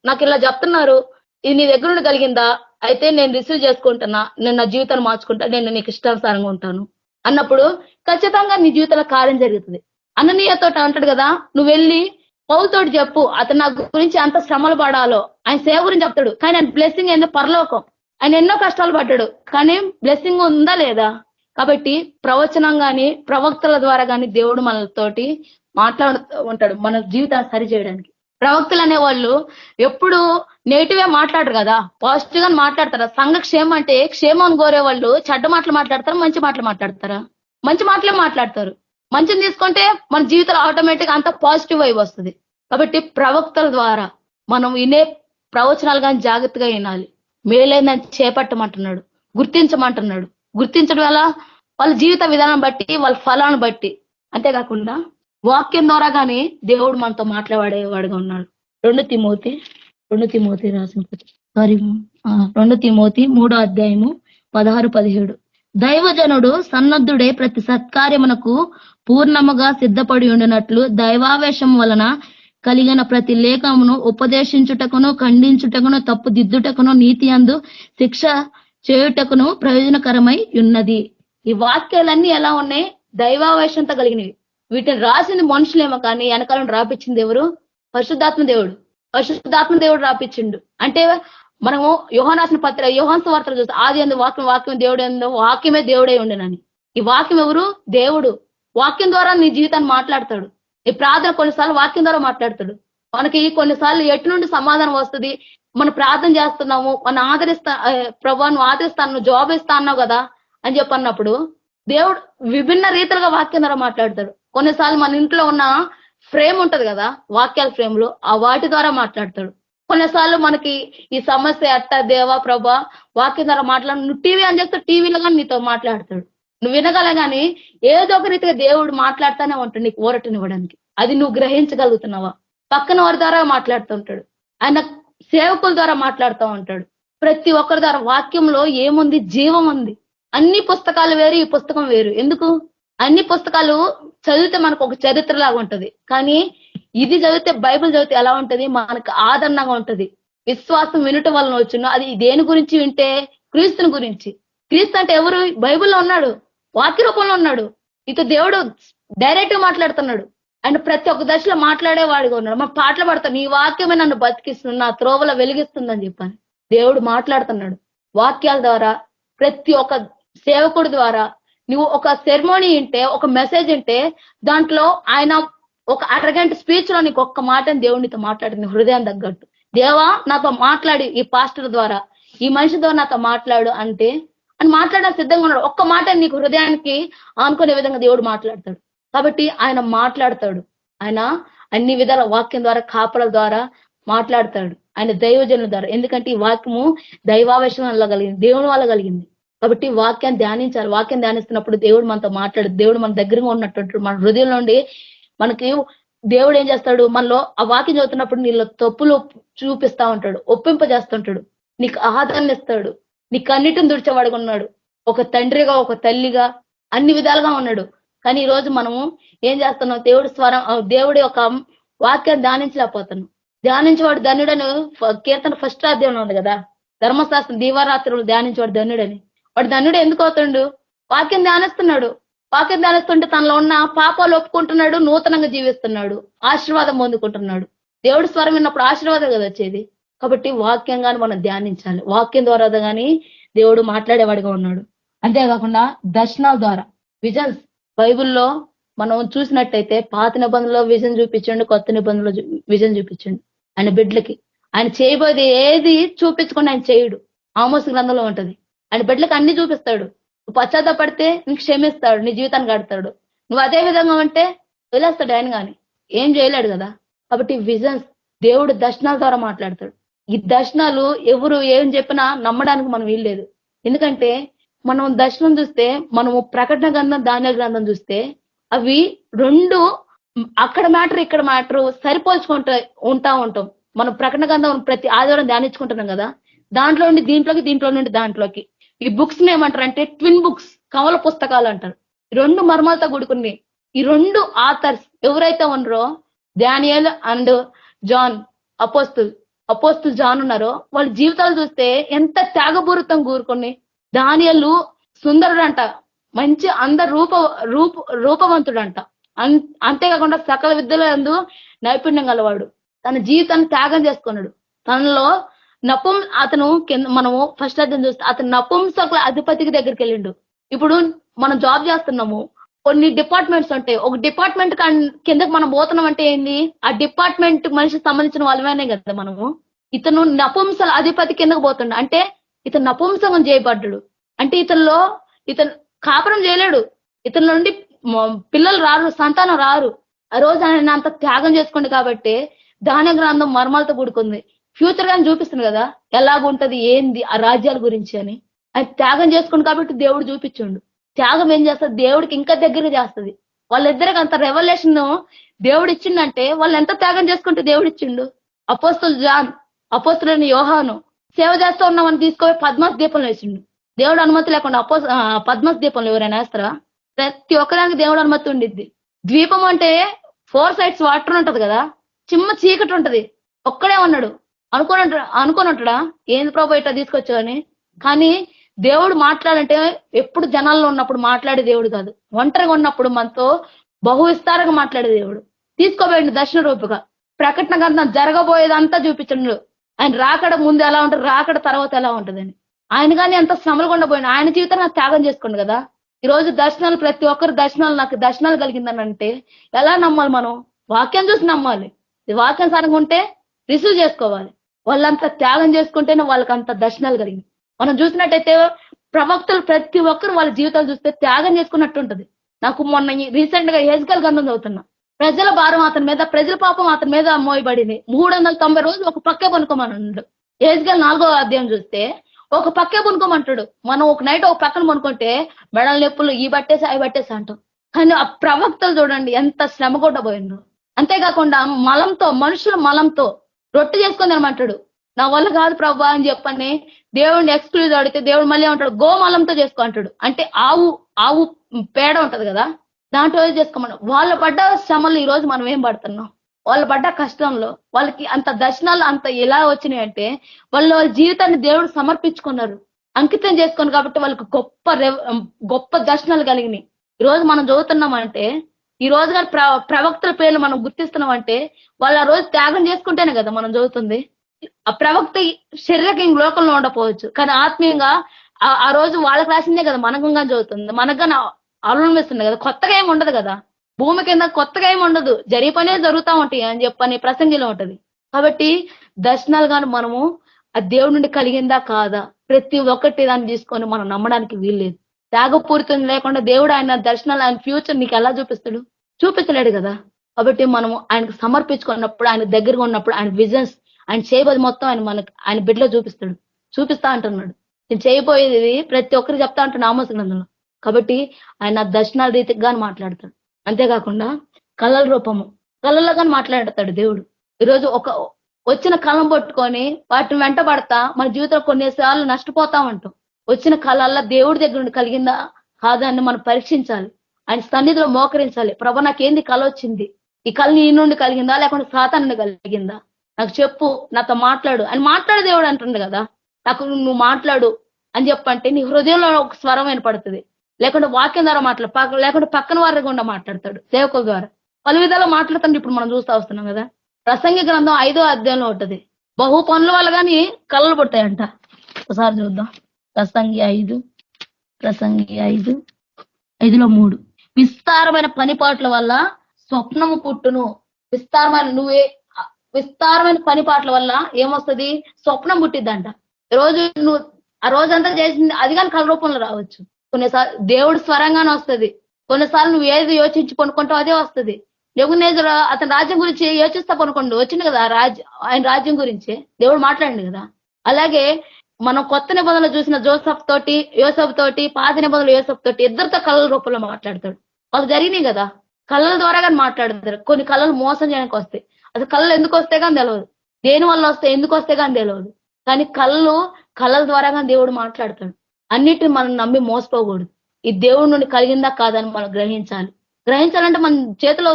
నాకు ఇలా చెప్తున్నారు, ఇది నీ దగ్గర నుండి కలిగిందా, అయితే నేను రిసీవ్ చేసుకుంటున్నా, నేను నా జీవితాన్ని మార్చుకుంటా, నేను నీకు ఇష్టానుసారంగా ఉంటాను అన్నప్పుడు ఖచ్చితంగా నీ జీవితంలో కార్యం జరుగుతుంది. అననీయతో అంటాడు కదా, నువ్వు వెళ్ళి పౌలుతోటి చెప్పు, అతను నా గురించి అంత శ్రమలు పడాలో, ఆయన సేవ గురించి చెప్తాడు. కానీ ఆయన బ్లెస్సింగ్ ఏందో పరలోకం. ఆయన ఎన్నో కష్టాలు పడ్డాడు, కానీ బ్లెస్సింగ్ ఉందా లేదా? కాబట్టి ప్రవచనం గాని ప్రవక్తల ద్వారా కానీ దేవుడు మనతోటి మాట్లాడుతూ ఉంటాడు మన జీవితాన్ని సరి చేయడానికి. ప్రవక్తలు అనేవాళ్ళు ఎప్పుడు నెగిటివ్గా మాట్లాడరు కదా, పాజిటివ్ గా మాట్లాడతారా? సంఘ క్షేమం అంటే క్షేమం కోరే వాళ్ళు చెడ్డ మాటలు మాట్లాడతారా, మంచి మాటలు మాట్లాడతారా? మంచి మాటలే మాట్లాడతారు. మంచిని తీసుకుంటే మన జీవితంలో ఆటోమేటిక్ అంత పాజిటివ్ వైబ్ వస్తుంది. కాబట్టి ప్రవక్తల ద్వారా మనం వినే ప్రవచనాలు కానీ జాగ్రత్తగా వినాలి. మేలైందని చేపట్టమంటున్నాడు, గుర్తించమంటున్నాడు. గుర్తించడం వల్ల వాళ్ళ జీవిత విధానం బట్టి, వాళ్ళ ఫలాన్ని బట్టి, అంతేకాకుండా వాక్యం ద్వారా కానీ దేవుడు మనతో మాట్లాడేవాడుగా ఉన్నాడు. 2 తిమోతి రాసిన 2 తిమోతి 3వ అధ్యాయము 16-17. దైవజనుడు సన్నద్ధుడే ప్రతి సత్కార్యమునకు పూర్ణముగా సిద్ధపడి ఉండినట్లు దైవావేశం వలన కలిగిన ప్రతి లేఖమును ఉపదేశించుటకును, ఖండించుటకును, తప్పుదిద్దుటకును, నీతి అందు శిక్ష చేయుటకును ప్రయోజనకరమై ఉన్నది. ఈ వాక్యాలన్నీ ఎలా ఉన్నాయి? దైవావేశంతో కలిగినవి. వీటిని రాసింది మనుషులేమో కానీ వెనకాలం రాపించింది ఎవరు? పరిశుద్ధాత్మ దేవుడు. పరిశుద్ధాత్మ దేవుడు రాపించిండు. అంటే మనము యోహాను పత్ర యోహాను సువార్తలు చూస్తే ఆది అందు వాక్యం దేవుడు ఎందు వాక్యమే దేవుడై ఉండేనని. ఈ వాక్యం ఎవరు? దేవుడు. వాక్యం ద్వారా నీ జీవితాన్ని మాట్లాడతాడు. ఈ ప్రార్థన కొన్నిసార్లు వాక్యం ద్వారా మాట్లాడతాడు. మనకి కొన్నిసార్లు ఎటు నుండి సమాధానం వస్తుంది, మనం ప్రార్థన చేస్తున్నాము, మనం ప్రభు నువ్వు ఆదరిస్తాను, నువ్వు జాబ్ ఇస్తా అన్నావు కదా అని చెప్పన్నప్పుడు దేవుడు విభిన్న రీతిలుగా వాక్యం ద్వారా మాట్లాడతాడు. కొన్నిసార్లు మన ఇంట్లో ఉన్న ఫ్రేమ్ ఉంటది కదా, వాక్యాల ఫ్రేమ్లు, ఆ వాటి ద్వారా మాట్లాడతాడు. కొన్నిసార్లు మనకి ఈ సమస్య అట్ట దేవా ప్రభా వాక్యం ద్వారా మాట్లాడు, నువ్వు టీవీ అని చెప్తే టీవీలో కానీ నీతో మాట్లాడతాడు. నువ్వు వినగల కానీ ఏదో ఒక రీతిగా దేవుడు మాట్లాడుతూనే ఉంటాడు నీకు ఊరటనివ్వడానికి. అది నువ్వు గ్రహించగలుగుతున్నావా? పక్కన వారి ద్వారా మాట్లాడుతూ ఉంటాడు. ఆయన సేవకుల ద్వారా మాట్లాడుతూ ఉంటాడు. ప్రతి ఒక్కరి ద్వారా వాక్యంలో ఏముంది? జీవం ఉంది. అన్ని పుస్తకాలు వేరు, ఈ పుస్తకం వేరు. ఎందుకు? అన్ని పుస్తకాలు చదివితే మనకు ఒక చరిత్ర లాగా ఉంటది, కానీ ఇది చదివితే బైబిల్ చదివితే ఎలా ఉంటది? మనకు ఆదరణగా ఉంటది. విశ్వాసం వినటం వలన వచ్చిన అది దేని గురించి వింటే? క్రీస్తుని గురించి. క్రీస్తు అంటే ఎవరు? బైబిల్లో ఉన్నాడు, వాక్య రూపంలో ఉన్నాడు. ఇక దేవుడు డైరెక్ట్ గా మాట్లాడుతున్నాడు. ఆయన ప్రతి ఒక్క దశలో మాట్లాడేవాడిగా ఉన్నాడు. మన పాటలు పడతాను, నీ వాక్యమే నన్ను బతికిస్తుంది, నా త్రోవలో వెలిగిస్తుందని చెప్పాను. దేవుడు మాట్లాడుతున్నాడు వాక్యాల ద్వారా. ప్రతి ఒక్క సేవకుడి ద్వారా నువ్వు ఒక సెరమోనీ వింటే, ఒక మెసేజ్ వింటే, దాంట్లో ఆయన ఒక అరగంట స్పీచ్ లో నీకు ఒక్క మాటని దేవుడితో మాట్లాడింది హృదయం తగ్గట్టు. దేవా నాతో మాట్లాడి, ఈ పాస్టర్ ద్వారా, ఈ మనిషి ద్వారా నాతో మాట్లాడు అంటే అని మాట్లాడడానికి సిద్ధంగా ఉన్నాడు. ఒక్క మాట నీకు హృదయానికి ఆనుకునే విధంగా దేవుడు మాట్లాడతాడు. కాబట్టి ఆయన మాట్లాడతాడు. ఆయన అన్ని విధాల వాక్యం ద్వారా, కాపల ద్వారా మాట్లాడతాడు. ఆయన దైవజనుల ద్వారా. ఎందుకంటే ఈ వాక్యము దైవావేశం వల్ల కలిగింది, దేవుని వల్ల కలిగింది. కాబట్టి వాక్యాన్ని ధ్యానించాలి. వాక్యం ధ్యానిస్తున్నప్పుడు దేవుడు మనతో మాట్లాడు. దేవుడు మన దగ్గరగా ఉన్నట్టు మన హృదయం నుండి మనకి దేవుడు ఏం చేస్తాడు? మనలో ఆ వాక్యం చదువుతున్నప్పుడు నీళ్ళు తప్పులు చూపిస్తా ఉంటాడు, ఒప్పింపజేస్తుంటాడు, నీకు ఆదరణ ఇస్తాడు, నీకు అన్నిటిని దుడిచేవాడుగా ఉన్నాడు. ఒక తండ్రిగా, ఒక తల్లిగా, అన్ని విధాలుగా ఉన్నాడు. కానీ ఈ రోజు మనము ఏం చేస్తున్నాం? దేవుడి ఒక వాక్యాన్ని ధ్యానించలేకపోతున్నాం. ధ్యానించేవాడు ధన్యుడని కీర్తన 1వ అధ్యాయంలో ఉంది కదా, ధర్మశాస్త్రం దీవారాత్రులు ధ్యానించేవాడు ధన్యుడని. వాడు ధన్యుడు ఎందుకు అవుతాడు? వాక్యం ధ్యానిస్తున్నాడు. వాక్యం ధ్యానిస్తుంటే తనలో ఉన్న పాపాలు ఒప్పుకుంటున్నాడు, నూతనంగా జీవిస్తున్నాడు, ఆశీర్వాదం పొందుకుంటున్నాడు. దేవుడు స్వరం విన్నప్పుడు ఆశీర్వాదం కదా వచ్చేది. కాబట్టి వాక్యంగాని మనం ధ్యానించాలి. వాక్యం ద్వారా కానీ దేవుడు మాట్లాడేవాడిగా ఉన్నాడు. అంతేకాకుండా దర్శనాల ద్వారా, విజన్స్. బైబిల్లో మనం చూసినట్టయితే పాత నిబంధనలో విజన్ చూపించండు, కొత్త నిబంధనలో విజన్ చూపించండు. ఆయన బిడ్డలకి ఆయన చేయబోయేది ఏది చూపించకుండా ఆయన చేయడు. ఆమోస్ గ్రంథంలో ఉంటది. ఆయన బిడ్డలకి అన్ని చూపిస్తాడు. నువ్వు పశ్చాత్తపడితే నీకు క్షమిస్తాడు, నీ జీవితాన్ని గడతాడు. నువ్వు అదే విధంగా ఉంటే వదిలేస్తాడు ఆయన, కానీ ఏం చేయలేడు కదా. కాబట్టి విజన్స్, దేవుడు దర్శనాల ద్వారా మాట్లాడతాడు. ఈ దర్శనాలు ఎవరు ఏం చెప్పినా నమ్మడానికి మనం వీల్లేదు. ఎందుకంటే మనం దర్శనం చూస్తే, మనము ప్రకటన గ్రంథం, దానియేలు గ్రంథం చూస్తే అవి రెండు అక్కడ మ్యాటర్ ఇక్కడ మ్యాటర్ సరిపోల్చుకుంటూ ఉంటాం. మనం ప్రకటన గ్రంథం ప్రతి ఆదివారం ధ్యానించుకుంటున్నాం కదా, దాంట్లో నుండి దీంట్లోకి, దీంట్లో నుండి దాంట్లోకి. ఈ బుక్స్ ని ఏమంటారు అంటే ట్విన్ బుక్స్, కవల పుస్తకాలు అంటారు. ఈ రెండు మర్మాలతో కూడుకుని, ఈ రెండు ఆథర్స్ ఎవరైతే ఉన్నారో, దానియేలు అండ్ జాన్, అపోస్తుల్ జాన్ ఉన్నారో, వాళ్ళ జీవితాలు చూస్తే ఎంత త్యాగపూరితం కూరుకుని. దానియేలు సుందరుడంట, మంచి అందరు రూపవంతుడంట. అంతేకాకుండా సకల విద్యలో యందు నైపుణ్యం గలవాడు. తన జీవితాన్ని త్యాగం చేసుకున్నాడు. తనలో అతను మనము ఫస్ట్ అధ్యాయం చూస్తే అతను నపుంసకుల అధిపతికి దగ్గరికి వెళ్ళిండు. ఇప్పుడు మనం జాబ్ చేస్తున్నాము, కొన్ని డిపార్ట్మెంట్స్ ఉంటాయి. ఒక డిపార్ట్మెంట్ కిందకి మనం పోతున్నాం అంటే ఏంది? ఆ డిపార్ట్మెంట్ మనిషికి సంబంధించిన వాళ్ళమే కదా మనము. ఇతను నపుంసల అధిపతి కిందకు పోతుండ అంటే ఇతను నపుంసకం చేయబడ్డాడు. అంటే ఇతను కాపురం చేయలేడు, ఇతని నుండి పిల్లలు రారు, సంతానం రారు. ఆ రోజు ఆయన అంత త్యాగం చేసుకోండి. కాబట్టి దానియేలు గ్రంథం మర్మాలతో కూడుకుంది. ఫ్యూచర్ గాని చూపిస్తుంది కదా ఎలాగుంటది, ఏంది ఆ రాజ్యాల గురించి అని. ఆయన త్యాగం చేసుకోండి కాబట్టి దేవుడు చూపించుండు. త్యాగం ఏం చేస్తుంది? దేవుడికి ఇంకా దగ్గరగా చేస్తుంది. వాళ్ళిద్దరికి అంత రెవల్యూషన్ దేవుడు ఇచ్చిండంటే వాళ్ళు ఎంత త్యాగం చేసుకుంటే దేవుడు ఇచ్చిండు. అపోస్తులు జాన్, అపోస్తులైన యోహాను సేవ చేస్తూ ఉన్నామని తీసుకొని పద్మస్ దీపంలో వేసిండు. దేవుడు అనుమతి లేకుండా పద్మస్ దీపంలో ఎవరైనా వేస్తారా? ప్రతి ఒక్కదానికి దేవుడు అనుమతి ఉండిద్ది. ద్వీపం అంటే 4 sides వాటర్ ఉంటది కదా, చిమ్మ చీకటి ఉంటది. ఒక్కడే ఉన్నాడు. అనుకోని ఉంటాడా ఏంది ప్రభు ఇట్లా తీసుకొచ్చావని? కానీ దేవుడు మాట్లాడంటే ఎప్పుడు జనాల్లో ఉన్నప్పుడు మాట్లాడే దేవుడు కాదు, ఒంటరిగా ఉన్నప్పుడు మనతో బహు విస్తారంగా మాట్లాడే దేవుడు. తీసుకోబోయింది దర్శన రూపుగా. ప్రకటన గ్రంథం జరగబోయేదంతా చూపించండు. ఆయన రాకడ ముందు ఎలా ఉంటుంది, రాకడ తర్వాత ఎలా ఉంటుందని. ఆయన కానీ ఎంత శ్రమలు గుండా పోయిన ఆయన జీవితాన్ని నాకు త్యాగం చేసుకోండి కదా. ఈ రోజు దర్శనాలు, ప్రతి ఒక్కరు దర్శనాలు, నాకు దర్శనాలు కలిగిందని అంటే ఎలా నమ్మాలి? మనం వాక్యం చూసి నమ్మాలి. వాక్యం సరంగా ఉంటే రిసీవ్ చేసుకోవాలి. వాళ్ళంతా త్యాగం చేసుకుంటేనే వాళ్ళకి అంత దర్శనాలు కలిగింది. మనం చూసినట్టయితే ప్రవక్తలు ప్రతి ఒక్కరు వాళ్ళ జీవితాలు చూస్తే త్యాగం చేసుకున్నట్టు ఉంటుంది. నాకు మొన్న రీసెంట్ గా హెజ్కేల్ గ్రంథం చదువుతున్నా. ప్రజల భారం అతని మీద, ప్రజల పాపం అతని మీద మోయబడింది. 390 రోజులు ఒక పక్కే పనుకోమన్నాడు. హెజ్కేల్ 4వ అధ్యాయం చూస్తే ఒక పక్కే పనుకోమంటాడు. మనం ఒక నైట్ ఒక పక్కన పనుకుంటే మెడల నొప్పులు ఈ బట్టేసి అవి బట్టేసి అంటాం. కానీ ఆ ప్రవక్తలు చూడండి ఎంత శ్రమ కొట్టబోయిండ్రు. అంతేకాకుండా మలంతో, మనుషుల మలంతో రొట్టె చేసుకొని తినమంటాడు. నా వల్ల కాదు ప్రభా అని చెప్పని దేవుడిని ఎక్స్క్లూజ్ అడిగితే దేవుడు మళ్ళీ ఏమంటాడు, గోమలంతో చేసుకో అంటాడు. అంటే ఆవు పేడ ఉంటది కదా, దాంట్లో చేసుకోమన్నాడు. వాళ్ళ పడ్డ శ్రమలు ఈ రోజు మనం ఏం పడుతున్నాం? వాళ్ళు పడ్డ కష్టంలో వాళ్ళకి అంత దర్శనాలు అంత ఎలా వచ్చినాయి అంటే వాళ్ళ జీవితాన్ని దేవుడు సమర్పించుకున్నారు, అంకితం చేసుకున్నారు. కాబట్టి వాళ్ళకి గొప్ప దర్శనాలు కలిగినాయి. ఈ రోజు మనం చదువుతున్నామంటే, ఈ రోజు గారు ప్రవక్తల పేర్లు మనం గుర్తిస్తున్నామంటే వాళ్ళు ఆ రోజు త్యాగం చేసుకుంటేనే కదా మనం చదువుతుంది. ఆ ప్రవక్త శరీరక లోకంలో ఉండకపోవచ్చు, కానీ ఆత్మీయంగా ఆ రోజు వాళ్ళకి రాసిందే కదా మనకంగా చదువుతుంది, మనకు అవలంబిస్తుంది కదా. కొత్తగా ఏమి ఉండదు కదా, భూమి కింద కొత్తగా ఏమి ఉండదు, జరిగిపోయినే జరుగుతూ ఉంటాయి అని చెప్పని ప్రసంగిలో ఉంటది. కాబట్టి దర్శనాలు కానీ మనము ఆ దేవుడి నుండి కలిగిందా కాదా, ప్రతి ఒక్కటి దాన్ని తీసుకొని మనం నమ్మడానికి వీల్లేదు. త్యాగపూరితం లేకుండా దేవుడు ఆయన దర్శనాలు, ఆయన ఫ్యూచర్ నీకు ఎలా చూపిస్తాడు? చూపించలేడు కదా. కాబట్టి మనము ఆయనకు సమర్పించుకున్నప్పుడు, ఆయన దగ్గరగా ఉన్నప్పుడు ఆయన విజన్స్, ఆయన చేయబోయేది మొత్తం ఆయన బిడ్డలో చూపిస్తా అంటున్నాడు. నేను చేయబోయేది ప్రతి ఒక్కరికి చెప్తా అంటున్నా ఆమోస గ్రంథంలో. కాబట్టి ఆయన దర్శనాల రీతిగా మాట్లాడతాడు. అంతేకాకుండా కళల రూపము, కళల్లో కానీ మాట్లాడతాడు దేవుడు. ఈరోజు వచ్చిన కళం పట్టుకొని వాటిని వెంట పడతా మన జీవితంలో కొన్నిసార్లు నష్టపోతా ఉంటాం. వచ్చిన కళల్లో దేవుడి దగ్గర నుండి కలిగిందా కాదాన్ని మనం పరీక్షించాలి. ఆయన సన్నిధిలో మోకరించాలి. ప్రభు నాకేంది కళ వచ్చింది, ఈ కళ నీ నుండి కలిగిందా లేకుంటే సాతాను నుండి కలిగిందా, నాకు చెప్పు, నాతో మాట్లాడు అని మాట్లాడే దేవుడు అంటుంది కదా. నాకు నువ్వు మాట్లాడు అని చెప్పంటే నీ హృదయంలో ఒక స్వరం వినపడుతుంది. లేకుంటే వాక్యం ద్వారా మాట్లాడు, లేకుంటే పక్కన వారి గుండా మాట్లాడతాడు, సేవకుల ద్వారా పలు విధాలు మాట్లాడుతుంటే ఇప్పుడు మనం చూస్తా వస్తున్నాం కదా. ప్రసంగి గ్రంథం 5వ అధ్యాయంలో ఉంటది, బహు పనుల వల్ల కానీ కళలు పుట్టాయంట. ఒకసారి చూద్దాం. ప్రసంగి 5:5లో 3, విస్తారమైన పనిపాట్ల వల్ల స్వప్నము పుట్టును. విస్తారమైన పనిపాట్ల వల్ల ఏమొస్తుంది? స్వప్నం పుట్టిద్దంట. రోజు నువ్వు ఆ రోజంతా చేసింది అది కానీ కళ రూపంలో రావచ్చు. కొన్నిసార్లు దేవుడు స్వరంగానే వస్తుంది, కొన్నిసార్లు నువ్వు ఏది యోచించి పనుకుంటావు అదే వస్తుంది. నెబుకద్నెజరు అతని రాజ్యం గురించి యోచిస్తా పనుకోండి, వచ్చింది కదా ఆయన రాజ్యం గురించి దేవుడు మాట్లాడింది కదా. అలాగే మనం కొత్త నిబంధనలు చూసిన యోసేపు తోటి, పాత నిబంధనలు యోసేపు తోటి ఇద్దరితో కళల రూపంలో మాట్లాడతాడు. వాళ్ళు జరిగినాయి కదా, కళల ద్వారా కానీ మాట్లాడతారు. కొన్ని కళలు మోసం చేయడానికి వస్తాయి, అసలు కళలు ఎందుకు వస్తే కానీ తెలియదు, దేని వల్ల వస్తాయి ఎందుకు వస్తే కానీ తెలియదు. కానీ కళల ద్వారా కానీ దేవుడు మాట్లాడతాడు. అన్నిటిని మనం నమ్మి మోసపోకూడదు. ఈ దేవుడి నుండి కలిగిందా కాదని మనం గ్రహించాలంటే మన చేతిలో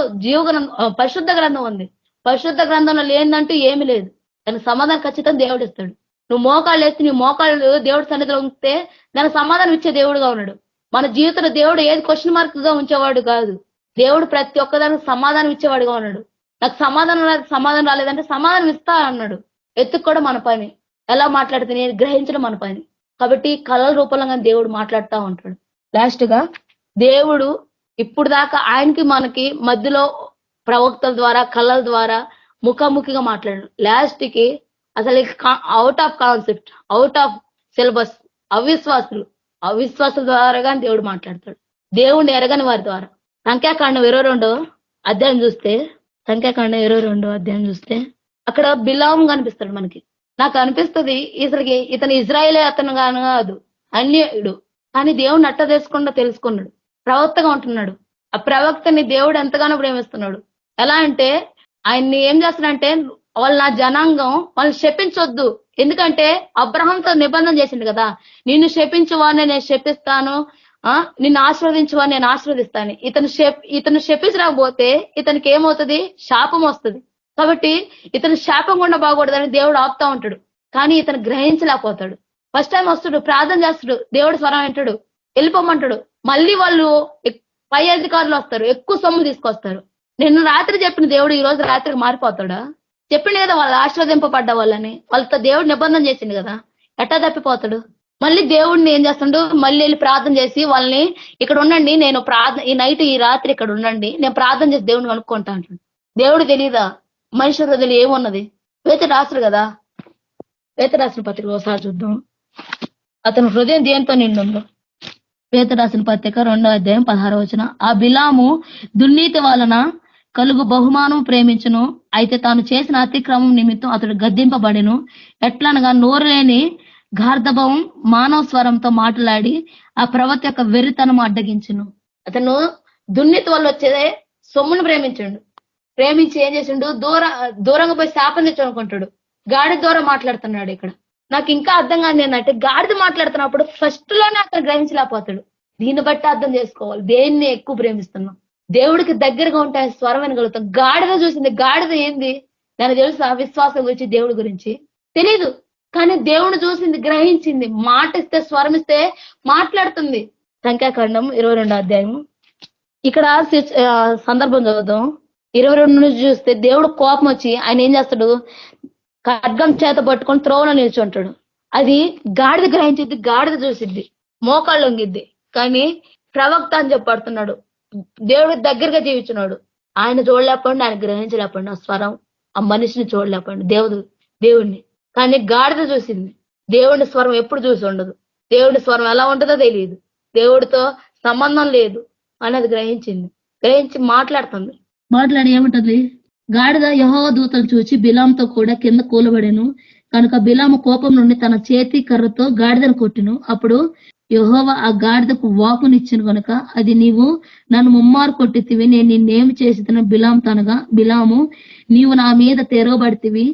పరిశుద్ధ గ్రంథం ఉంది. పరిశుద్ధ గ్రంథంలో లేదంటూ ఏమీ లేదు. దానికి సమాధానం ఖచ్చితంగా దేవుడు ఇస్తాడు. నువ్వు మోకాళ్ళు వేస్తే నీ మోకాళ్ళు దేవుడి సన్నిధిలో ఉంటే దానికి సమాధానం ఇచ్చే దేవుడుగా ఉన్నాడు. మన జీవితంలో దేవుడు ఏది క్వశ్చన్ మార్క్ గా ఉంచేవాడు కాదు, దేవుడు ప్రతి ఒక్కదానికి సమాధానం ఇచ్చేవాడుగా ఉన్నాడు. నాకు సమాధానం రాలేదంటే సమాధానం ఇస్తా అన్నాడు. ఎత్తుక్కోవడం మన పని, ఎలా మాట్లాడితే నేను గ్రహించడం మన పని. కాబట్టి కళల రూపంలో దేవుడు మాట్లాడుతూ ఉంటాడు. లాస్ట్ గా దేవుడు ఇప్పుడు దాకా ఆయనకి మనకి మధ్యలో ప్రవక్తల ద్వారా, కళల ద్వారా ముఖాముఖిగా మాట్లాడాడు. లాస్ట్ కి అసలు out of concept, out of syllabus, అవిశ్వాసుల ద్వారా దేవుడు మాట్లాడతాడు. దేవుడిని ఎరగని వారి ద్వారా. సంఖ్యాకాండం 22వ అధ్యాయం చూస్తే అక్కడ బిలాము కనిపిస్తాడు మనకి. నాకు అనిపిస్తుంది ఇతను ఇజ్రాయేలే అతను కాదు, అన్యుడు. కానీ దేవుడిని అట్ట తెలుసుకున్నాడు, ప్రవక్తగా ఉంటున్నాడు. ఆ ప్రవక్తని దేవుడు ఎంతగానో ప్రేమిస్తున్నాడు. ఎలా అంటే ఆయన్ని ఏం చేస్తున్నాడంటే, వాళ్ళు నా జనాంగం, వాళ్ళని శపించొద్దు. ఎందుకంటే అబ్రహాంతో నిబంధన చేసిండు కదా, నిన్ను శపించువాన్ని నేను శపిస్తాను, నిన్ను ఆశీర్వదించువాన్ని నేను ఆశీర్వదిస్తాను. ఇతను శపించకపోతే ఇతనికి ఏమవుతుంది? శాపం వస్తుంది. కాబట్టి ఇతను శాపం కూడా బాగూడదని దేవుడు ఆపుతా ఉంటాడు. కానీ ఇతను గ్రహించలేకపోతాడు. ఫస్ట్ టైం వస్తాడు, ప్రార్థన చేస్తాడు, దేవుడు స్వరం వింటాడు, వెళ్ళిపోమంటాడు. మళ్ళీ వాళ్ళు పై అధికారులు వస్తారు, ఎక్కువ సొమ్ము తీసుకొస్తారు. నిన్న రాత్రి చెప్పిన దేవుడు ఈ రోజు రాత్రికి మారిపోతాడా? చెప్పిండు కదా వాళ్ళు ఆశీర్వదింపబడ్డ వాళ్ళని, వాళ్ళతో దేవుడు నిబంధన చేసిండు కదా, ఎట్టా తప్పిపోతాడు? మళ్ళీ దేవుడిని ఏం చేస్తాడు, మళ్ళీ వెళ్ళి ప్రార్థన చేసి వాళ్ళని ఇక్కడ ఉండండి, నేను ఈ నైట్ ఈ రాత్రి ఇక్కడ ఉండండి, నేను ప్రార్థన చేసి దేవుడిని కనుక్కుంటా అంటాడు. దేవుడు తెలీదా మనిషి హృదయం ఏమున్నది? పేతురు రాసుడు కదా, పేతురు రాసిన పత్రిక ఒకసారి చూద్దాం, అతని హృదయం దేంతో నిండుందో. పేతురు రాసిన పత్రిక 2వ అధ్యాయం 16వ వచనం. ఆ బిలాము దుర్నీతి వలన కలుగు బహుమానం ప్రేమించును, అయితే తాను చేసిన అతిక్రమం నిమిత్తం అతడు గద్దింపబడిను. ఎట్లనగా నోరు లేని గార్ధభం మానవ స్వరంతో మాట్లాడి ఆ ప్రవక్త యొక్క వెర్రితనం అడ్డగించును. అతను దుర్నీతి వల్ల వచ్చే సొమ్మును ప్రేమించి ఏం చేసిండు, దూరంగా పోయి శాపం తెచ్చుకుంటాడు. గాడి ద్వారా మాట్లాడుతున్నాడు. ఇక్కడ నాకు ఇంకా అర్థం కాదు ఏంటంటే, గాడిద మాట్లాడుతున్నప్పుడు ఫస్ట్ లోనే అతను గ్రహించలేకపోతాడు. దీన్ని బట్టి అర్థం చేసుకోవాలి దేన్ని ఎక్కువ ప్రేమిస్తున్నాం. దేవుడికి దగ్గరగా ఉంటే స్వరం వినగలుగుతాం. గాడిద చూసింది, గాడిద ఏంది దానికి తెలుసు, అవిశ్వాసం గురించి దేవుడి గురించి తెలీదు, కానీ దేవుడు చూసింది, గ్రహించింది. మాట ఇస్తే, స్వరం ఇస్తే మాట్లాడుతుంది. సంఖ్యాకాండం 22వ అధ్యాయము. ఇక్కడ సందర్భం చదువుదాం. 22 నుంచి చూస్తే దేవుడు కోపం వచ్చి ఆయన ఏం చేస్తాడు, ఖడ్గం చేత పట్టుకొని త్రోవలో నిల్చుంటాడు. అది గాడిద గ్రహించిద్ది, గాడిద చూసిద్ది, మోకాళ్ళు వంగిద్ది. కానీ ప్రవక్త అని చెప్పడుతున్నాడు, దేవుడి దగ్గరగా జీవించున్నాడు. ఆయన చూడలేకపోండి, ఆయన గ్రహించలేకపోండి, ఆ స్వరం, ఆ మనిషిని చూడలేకపోండి, దేవుడిని. కానీ గాడిద చూసింది. దేవుడి స్వరం ఎప్పుడు చూసి ఉండదు, దేవుడి స్వరం ఎలా ఉంటుందో తెలియదు, దేవుడితో సంబంధం లేదు అనేది గ్రహించి మాట్లాడుతుంది. మాట్లాడి ఏమంటది, గాడిద యెహోవా దూతలు చూచి బిలాంతో కూడా కింద కూలబడెను. కనుక బిలాము కోపం నుండి తన చేతి కర్రతో గాడిదను కొట్టెను. అప్పుడు యెహోవా ఆ గాడిదకు వాకునిచ్చెను కనుక అది, నీవు నన్ను ముమ్మారు కొట్టితివి, నేను నిన్నేమి చేసిదను బిలాంతో అనగా, బిలాము నీవు నా మీద తిరగబడితివి,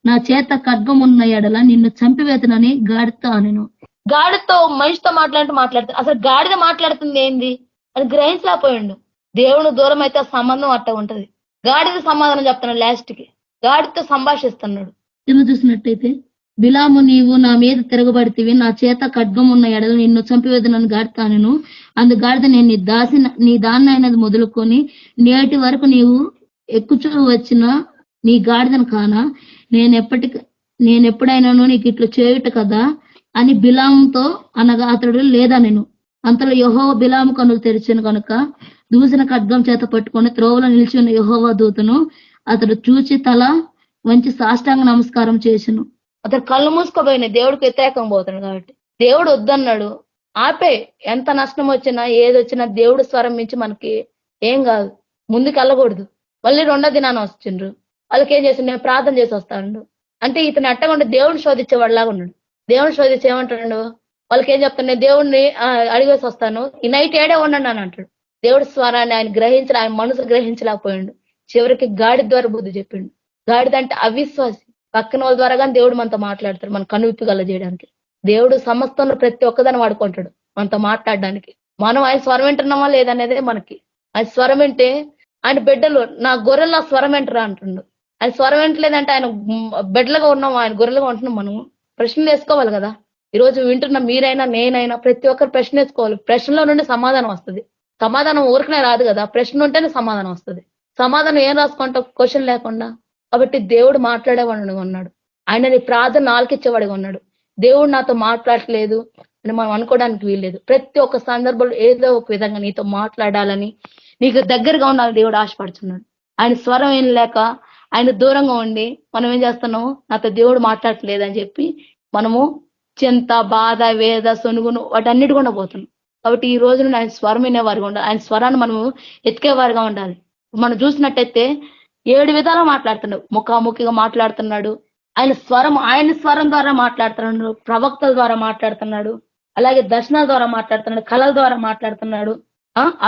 నా చేత ఖడ్గం ఉన్న ఎడల నిన్ను చంపివేతనని గాడితో అనెను. గాడితో మనిషితో మాట్లాడుతుంది. అసలు గాడిద మాట్లాడుతుంది ఏంది అని గ్రహించలేకపోయిండు. దేవుడు దూరం అయితే సంబంధం అట్ట ఉంటది. గాడిద సమాధానం చెప్తున్నాడు, లాస్ట్ కి గాడితో సంభాషిస్తున్నాడు. కింద చూసినట్టయితే, బిలాము నీవు నా మీద తిరగబడితివి, నా చేత ఖడ్గం ఉన్న ఎడల నిన్ను చంపివేదనని గాడితాను. అందు గాడిద, నేను నీ దాన్ని అయినది మొదలుకొని నేటి వరకు నీవు ఎక్కుచూ వచ్చిన నీ గాడిదను కానా, నేనెప్పుడైనాను నీకు ఇట్లా చేయుట కదా అని బిలాముతో అనగా, అతడు లేదా నేను. అంతలో యెహోవా బిలాము కన్నులు తెరిచాను కనుక దూసిన ఖడ్గం చేత పట్టుకొని త్రోవలో నిలిచి ఉన్న యెహోవా దూతను అతడు చూచి తల వంచి సాష్టాంగ నమస్కారం చేసెను. అతడు కళ్ళు మూసుకోపోయినాయి, దేవుడికి వ్యతిరేకం పోతాడు కాబట్టి. దేవుడు వద్దన్నాడు, ఆపే. ఎంత నష్టం వచ్చినా ఏది వచ్చినా దేవుడు స్వరం మించి మనకి ఏం కాదు, ముందుకు వెళ్ళకూడదు. మళ్ళీ 2వ దినాన్ని వచ్చిండ్రు, వాళ్ళకి ఏం చేసిండు, నేను ప్రార్థన చేసి వస్తాడు అంటే ఇతను అట్టకుండా దేవుడిని శోధించేవాడిలాగా ఉన్నాడు. దేవుడిని శోధించి ఏమంటాడు, వాళ్ళకి ఏం చెప్తాను, నేను దేవుడిని అడిగేసి వస్తాను, ఈ నైట్ ఏడే ఉండండి అని అంటాడు. దేవుడి స్వరాన్ని ఆయన మనసు గ్రహించలేకపోయాడు. చివరికి గాడిద ద్వారా బుద్ధి చెప్పిండు. గాడిద అంటే అవిశ్వాసి, పక్కన వాళ్ళ ద్వారా కానీ దేవుడు మనతో మాట్లాడతాడు, మన కనువిప్పిగల చేయడానికి. దేవుడు సమస్తంలో ప్రతి ఒక్కదాన్ని వాడుకుంటాడు మనతో మాట్లాడడానికి. మనం ఆయన స్వరం వింటున్నామా లేదనేదే మనకి. ఆయన స్వరం వింటే, ఆయన బిడ్డలు నా గొర్రెలు నా స్వరం వింటరా అంటుండు. ఆయన స్వరం వింటలేదంటే ఆయన బిడ్డలుగా ఉన్నాం, ఆయన గొర్రెలుగా ఉంటున్నాం. మనం ప్రశ్నలు వేసుకోవాలి కదా. ఈరోజు వింటున్న మీరైనా నేనైనా ప్రతి ఒక్కరు ప్రశ్న వేసుకోవాలి. ప్రశ్నలో నుండి సమాధానం వస్తుంది. సమాధానం ఊరికనే రాదు కదా, ప్రశ్న ఉంటేనే సమాధానం వస్తుంది. సమాధానం ఏం రాసుకుంటావు క్వశ్చన్ లేకుండా. కాబట్టి దేవుడు మాట్లాడేవాడిగా ఉన్నాడు. ఆయన నీ ప్రార్థన ఆలకించేవాడిగా ఉన్నాడు. దేవుడు నాతో మాట్లాడట్లేదు అని మనం అనుకోవడానికి వీల్లేదు. ప్రతి ఒక్క సందర్భంలో ఏదో ఒక విధంగా నీతో మాట్లాడాలని, నీకు దగ్గరగా ఉండాలని దేవుడు ఆశపడుతున్నాడు. ఆయన స్వరం ఏం లేక ఆయన దూరంగా ఉండి మనం ఏం చేస్తున్నాము, నాతో దేవుడు మాట్లాడట్లేదని చెప్పి మనము చింత, బాధ, వేద, సొనుగును వాటన్నిటి కూడా పోతున్నాం. కాబట్టి ఈ రోజు ఆయన స్వరం వినేవారుగా ఉండాలి. ఆయన స్వరాన్ని మనము ఎత్తికేవారుగా ఉండాలి. మనం చూసినట్టయితే 7 విధాలా మాట్లాడుతున్నాడు. ముఖాముఖిగా మాట్లాడుతున్నాడు. ఆయన స్వరం ద్వారా మాట్లాడుతున్నాడు, ప్రవక్తల ద్వారా మాట్లాడుతున్నాడు, అలాగే దర్శనాల ద్వారా మాట్లాడుతున్నాడు, కళల ద్వారా మాట్లాడుతున్నాడు,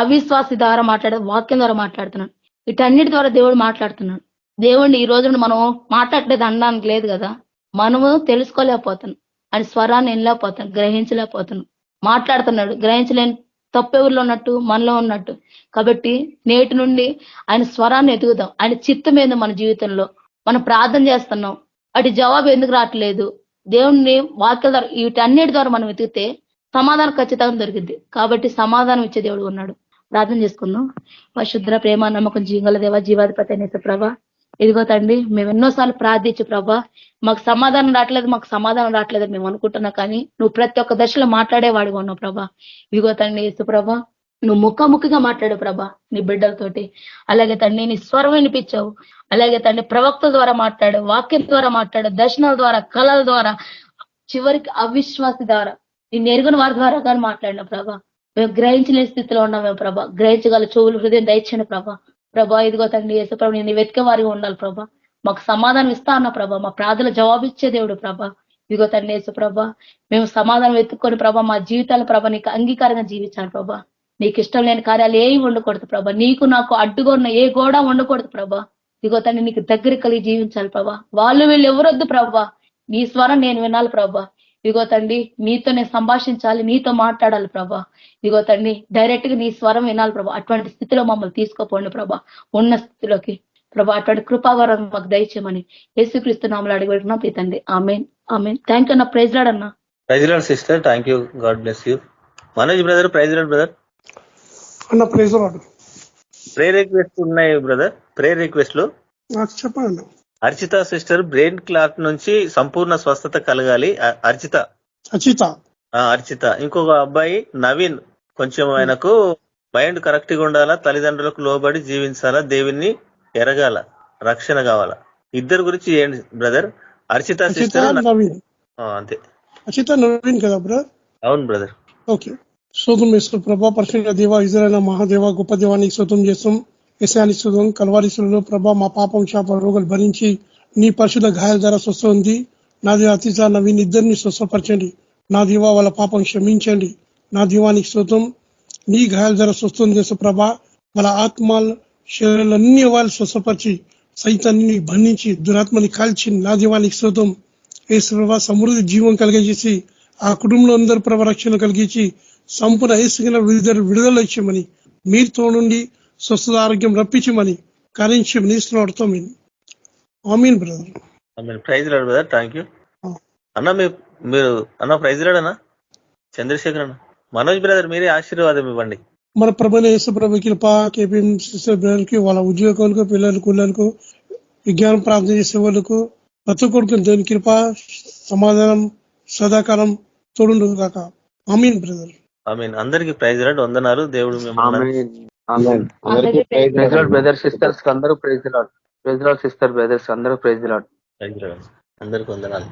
అవిశ్వాసి ద్వారా వాక్యం ద్వారా మాట్లాడుతున్నాడు. వీటన్నిటి ద్వారా దేవుడు మాట్లాడుతున్నాడు. దేవుడిని ఈ రోజు మనం మాట్లాడలేదు అనడానికి లేదు కదా, మనము తెలుసుకోలేకపోతున్నాం. ఆయన స్వరాన్ని వినలేకపోతున్నాం, గ్రహించలేకపోతున్నాం. మాట్లాడుతున్నాడు, గ్రహించలేని తప్పెవరిలో ఉన్నట్టు, మనలో ఉన్నట్టు. కాబట్టి నేటి నుండి ఆయన స్వరాన్ని ఎదుగుదాం. ఆయన చిత్తం ఏందో మన జీవితంలో మనం ప్రార్థన చేస్తున్నాం, వాటి జవాబు ఎందుకు రావట్లేదు, దేవుణ్ణి వాక్యాల ద్వారా వీటన్నిటి ద్వారా మనం వెతికితే సమాధానం ఖచ్చితంగా దొరికింది. కాబట్టి సమాధానం ఇచ్చే దేవుడు ఉన్నాడు. ప్రార్థన చేసుకుందాం. పరిశుద్ధ ప్రేమ నమ్మకం జీవంగల దేవ జీవాధిపతి అనేసి ప్రభా, ఇదిగో తండ్రి మేము ఎన్నోసార్లు ప్రార్థించు ప్రభా, మాకు సమాధానం రావట్లేదు మేము అనుకుంటున్నా, కానీ నువ్వు ప్రతి ఒక్క దశలో మాట్లాడేవాడిగా ఉన్నావు ప్రభా. ఇదిగో తండ్రి యేసు ప్రభా, నువ్వు ముఖాముఖిగా మాట్లాడు ప్రభా నీ బిడ్డలతోటి. అలాగే తండ్రి నీ స్వరం వినిపించావు. అలాగే తండ్రి ప్రవక్తల ద్వారా మాట్లాడు, వాక్యం ద్వారా మాట్లాడు, దర్శనాల ద్వారా, కళల ద్వారా, చివరికి అవిశ్వాసి ద్వారా, నిన్ను ఎరుగని వారి ద్వారా కానీ మాట్లాడిన ప్రభా. మేము గ్రహించలేని స్థితిలో ఉన్నాం మేము ప్రభా. గ్రహించగల చెవులు హృదయం దయచేయండి ప్రభా. ఇదిగో తండ్రి యేసు ప్రభా, నేను వెతికే వారిగా ఉండాలి ప్రభా. మాకు సమాధానం ఇస్తా అన్న ప్రభా, మా ప్రార్థన జవాబిచ్చే దేవుడు ప్రభా. ఇదిగో తండ్రి యేసు ప్రభా, మేము సమాధానం వెతుక్కొని ప్రభా మా జీవితాల ప్రభా నీకు అంగీకారంగా జీవించాను ప్రభా. నీకు ఇష్టం లేని కార్యాలు ఏవి ఉండకూడదు ప్రభా. నీకు నాకు అడ్డుగా ఉన్న ఏ గోడ ఉండకూడదు ప్రభా. ఇదిగో తండ్రి నీకు దగ్గర కలిగి జీవించాలి ప్రభా. వీళ్ళు ఎవరొద్దు ప్రభా, నీ స్వరం నేను వినాలి ప్రభా. ఇదిగో తండ్రి నీతో నేను సంభాషించాలి, నీతో మాట్లాడాలి ప్రభా. ఇదిగో తండ్రి డైరెక్ట్ గా నీ స్వరం వినాలి ప్రభా. అటువంటి స్థితిలో మమ్మల్ని తీసుకోపోండి ప్రభా, ఉన్న స్థితిలోకి ప్రభా. అటువంటి కృపావరం మాకు దయచేయమని యేసుక్రీస్తు నామములో అడిగి పెడుతున్నాం తండ్రి. Amen amen. థ్యాంక్ యూ అన్న. ప్రైజ్ లార్డ్ అన్న. Praise Lord sister, thank you, God bless you. Manoj brother, praise lord brother. అన్న ప్రైజ్ లార్డ్. ప్రేయర్ రిక్వెస్ట్ ఉన్నాయి బ్రదర్. ప్రేయర్ రిక్వెస్ట్లు చెప్పండి. అర్చిత సిస్టర్ బ్రెయిన్ క్లాట్ నుంచి సంపూర్ణ స్వస్థత కలగాలి. అర్చిత. ఇంకొక అబ్బాయి నవీన్, కొంచెం ఆయనకు మైండ్ కరెక్ట్ గా ఉండాలా, తల్లిదండ్రులకు లోబడి జీవించాలా, దేవుణ్ణి ఎరగాల, రక్షణ కావాలా. ఇద్దరు గురించి ఏంటి బ్రదర్? అర్చిత సిస్టర్ అంతే. అర్చిత నవీన్ కదా బ్రదర్? అవును బ్రదర్. ఓకే. స్తోత్రం చేస్తాం ప్రభా. పరిశుద్ధ దేవ, ఇజ్రాయేలు మహాదేవ, గొప్ప దేవానికి స్తోత్రం చేస్తాం. యెషయానికి స్తోత్రం. కల్వరిశిలువలో ప్రభా మా పాపం శాప రోగులు భరించి నీ పరిశుద్ధ గాయాల ద్వారా స్వస్థ ఉంది. నా దేవ అర్చిత నవీన్ ఇద్దరిని స్వస్థపరచండి. నా దేవ వాళ్ళ పాపం క్షమించండి. నా దీవానికి స్తోత్రం. నీ గాయాల ద్వారా స్వస్థం చేస్తూ ప్రభా వాళ్ళ ఆత్మల శరీరాలన్నీ వాళ్ళు స్వస్థపరిచి సైతాన్ని బంధించి దురాత్మని కాల్చి నా దీవానికి స్తోత్రం. యేసు ప్రభా సమృద్ధి జీవం కలిగజేసి ఆ కుటుంబంలో అందరూ ప్రభా రక్షణ కలిగించి సంపూర్ణ యేసుగిన విడుదల ఇచ్చామని, మీరుతో నుండి స్వస్థత ఆరోగ్యం రప్పించమని కార్యం నీస్తున్నాడుతాం. ఆమేన్ brother. Praise lord brother. Thank you అన్న. మీరు అన్న ప్రైజ్ లార్డ్ అన్న. చంద్రశేఖర్ అన్న. మనోజ్ బ్రదర్ మీరే ఆశీర్వాదం ఇవ్వండి. మన ప్రభుని యేసు ప్రభు కృప, కేపీఎం సిస్టర్ బ్రదర్ కి, వాళ్ళ ఉద్యోగులకు, పిల్లలకు, విజ్ఞానం ప్రార్థన చేసే వాళ్ళకు, ప్రతి కొడుకు దేవుని కృప, సమాధానం సదాకాలం తోడుండు కాక. Amen brother. ఆమేన్. అందరికి ప్రైజ్ లార్డ్. వందనాలు. దేవుడు మిమ్మల్ని. ప్రైజ్ లార్డ్ బ్రదర్ సిస్టర్స్ అందరూ praise Lord. Praise Lord sister brothers అందరూ ప్రైజ్ లార్డ్. అందరికి వందనాలు.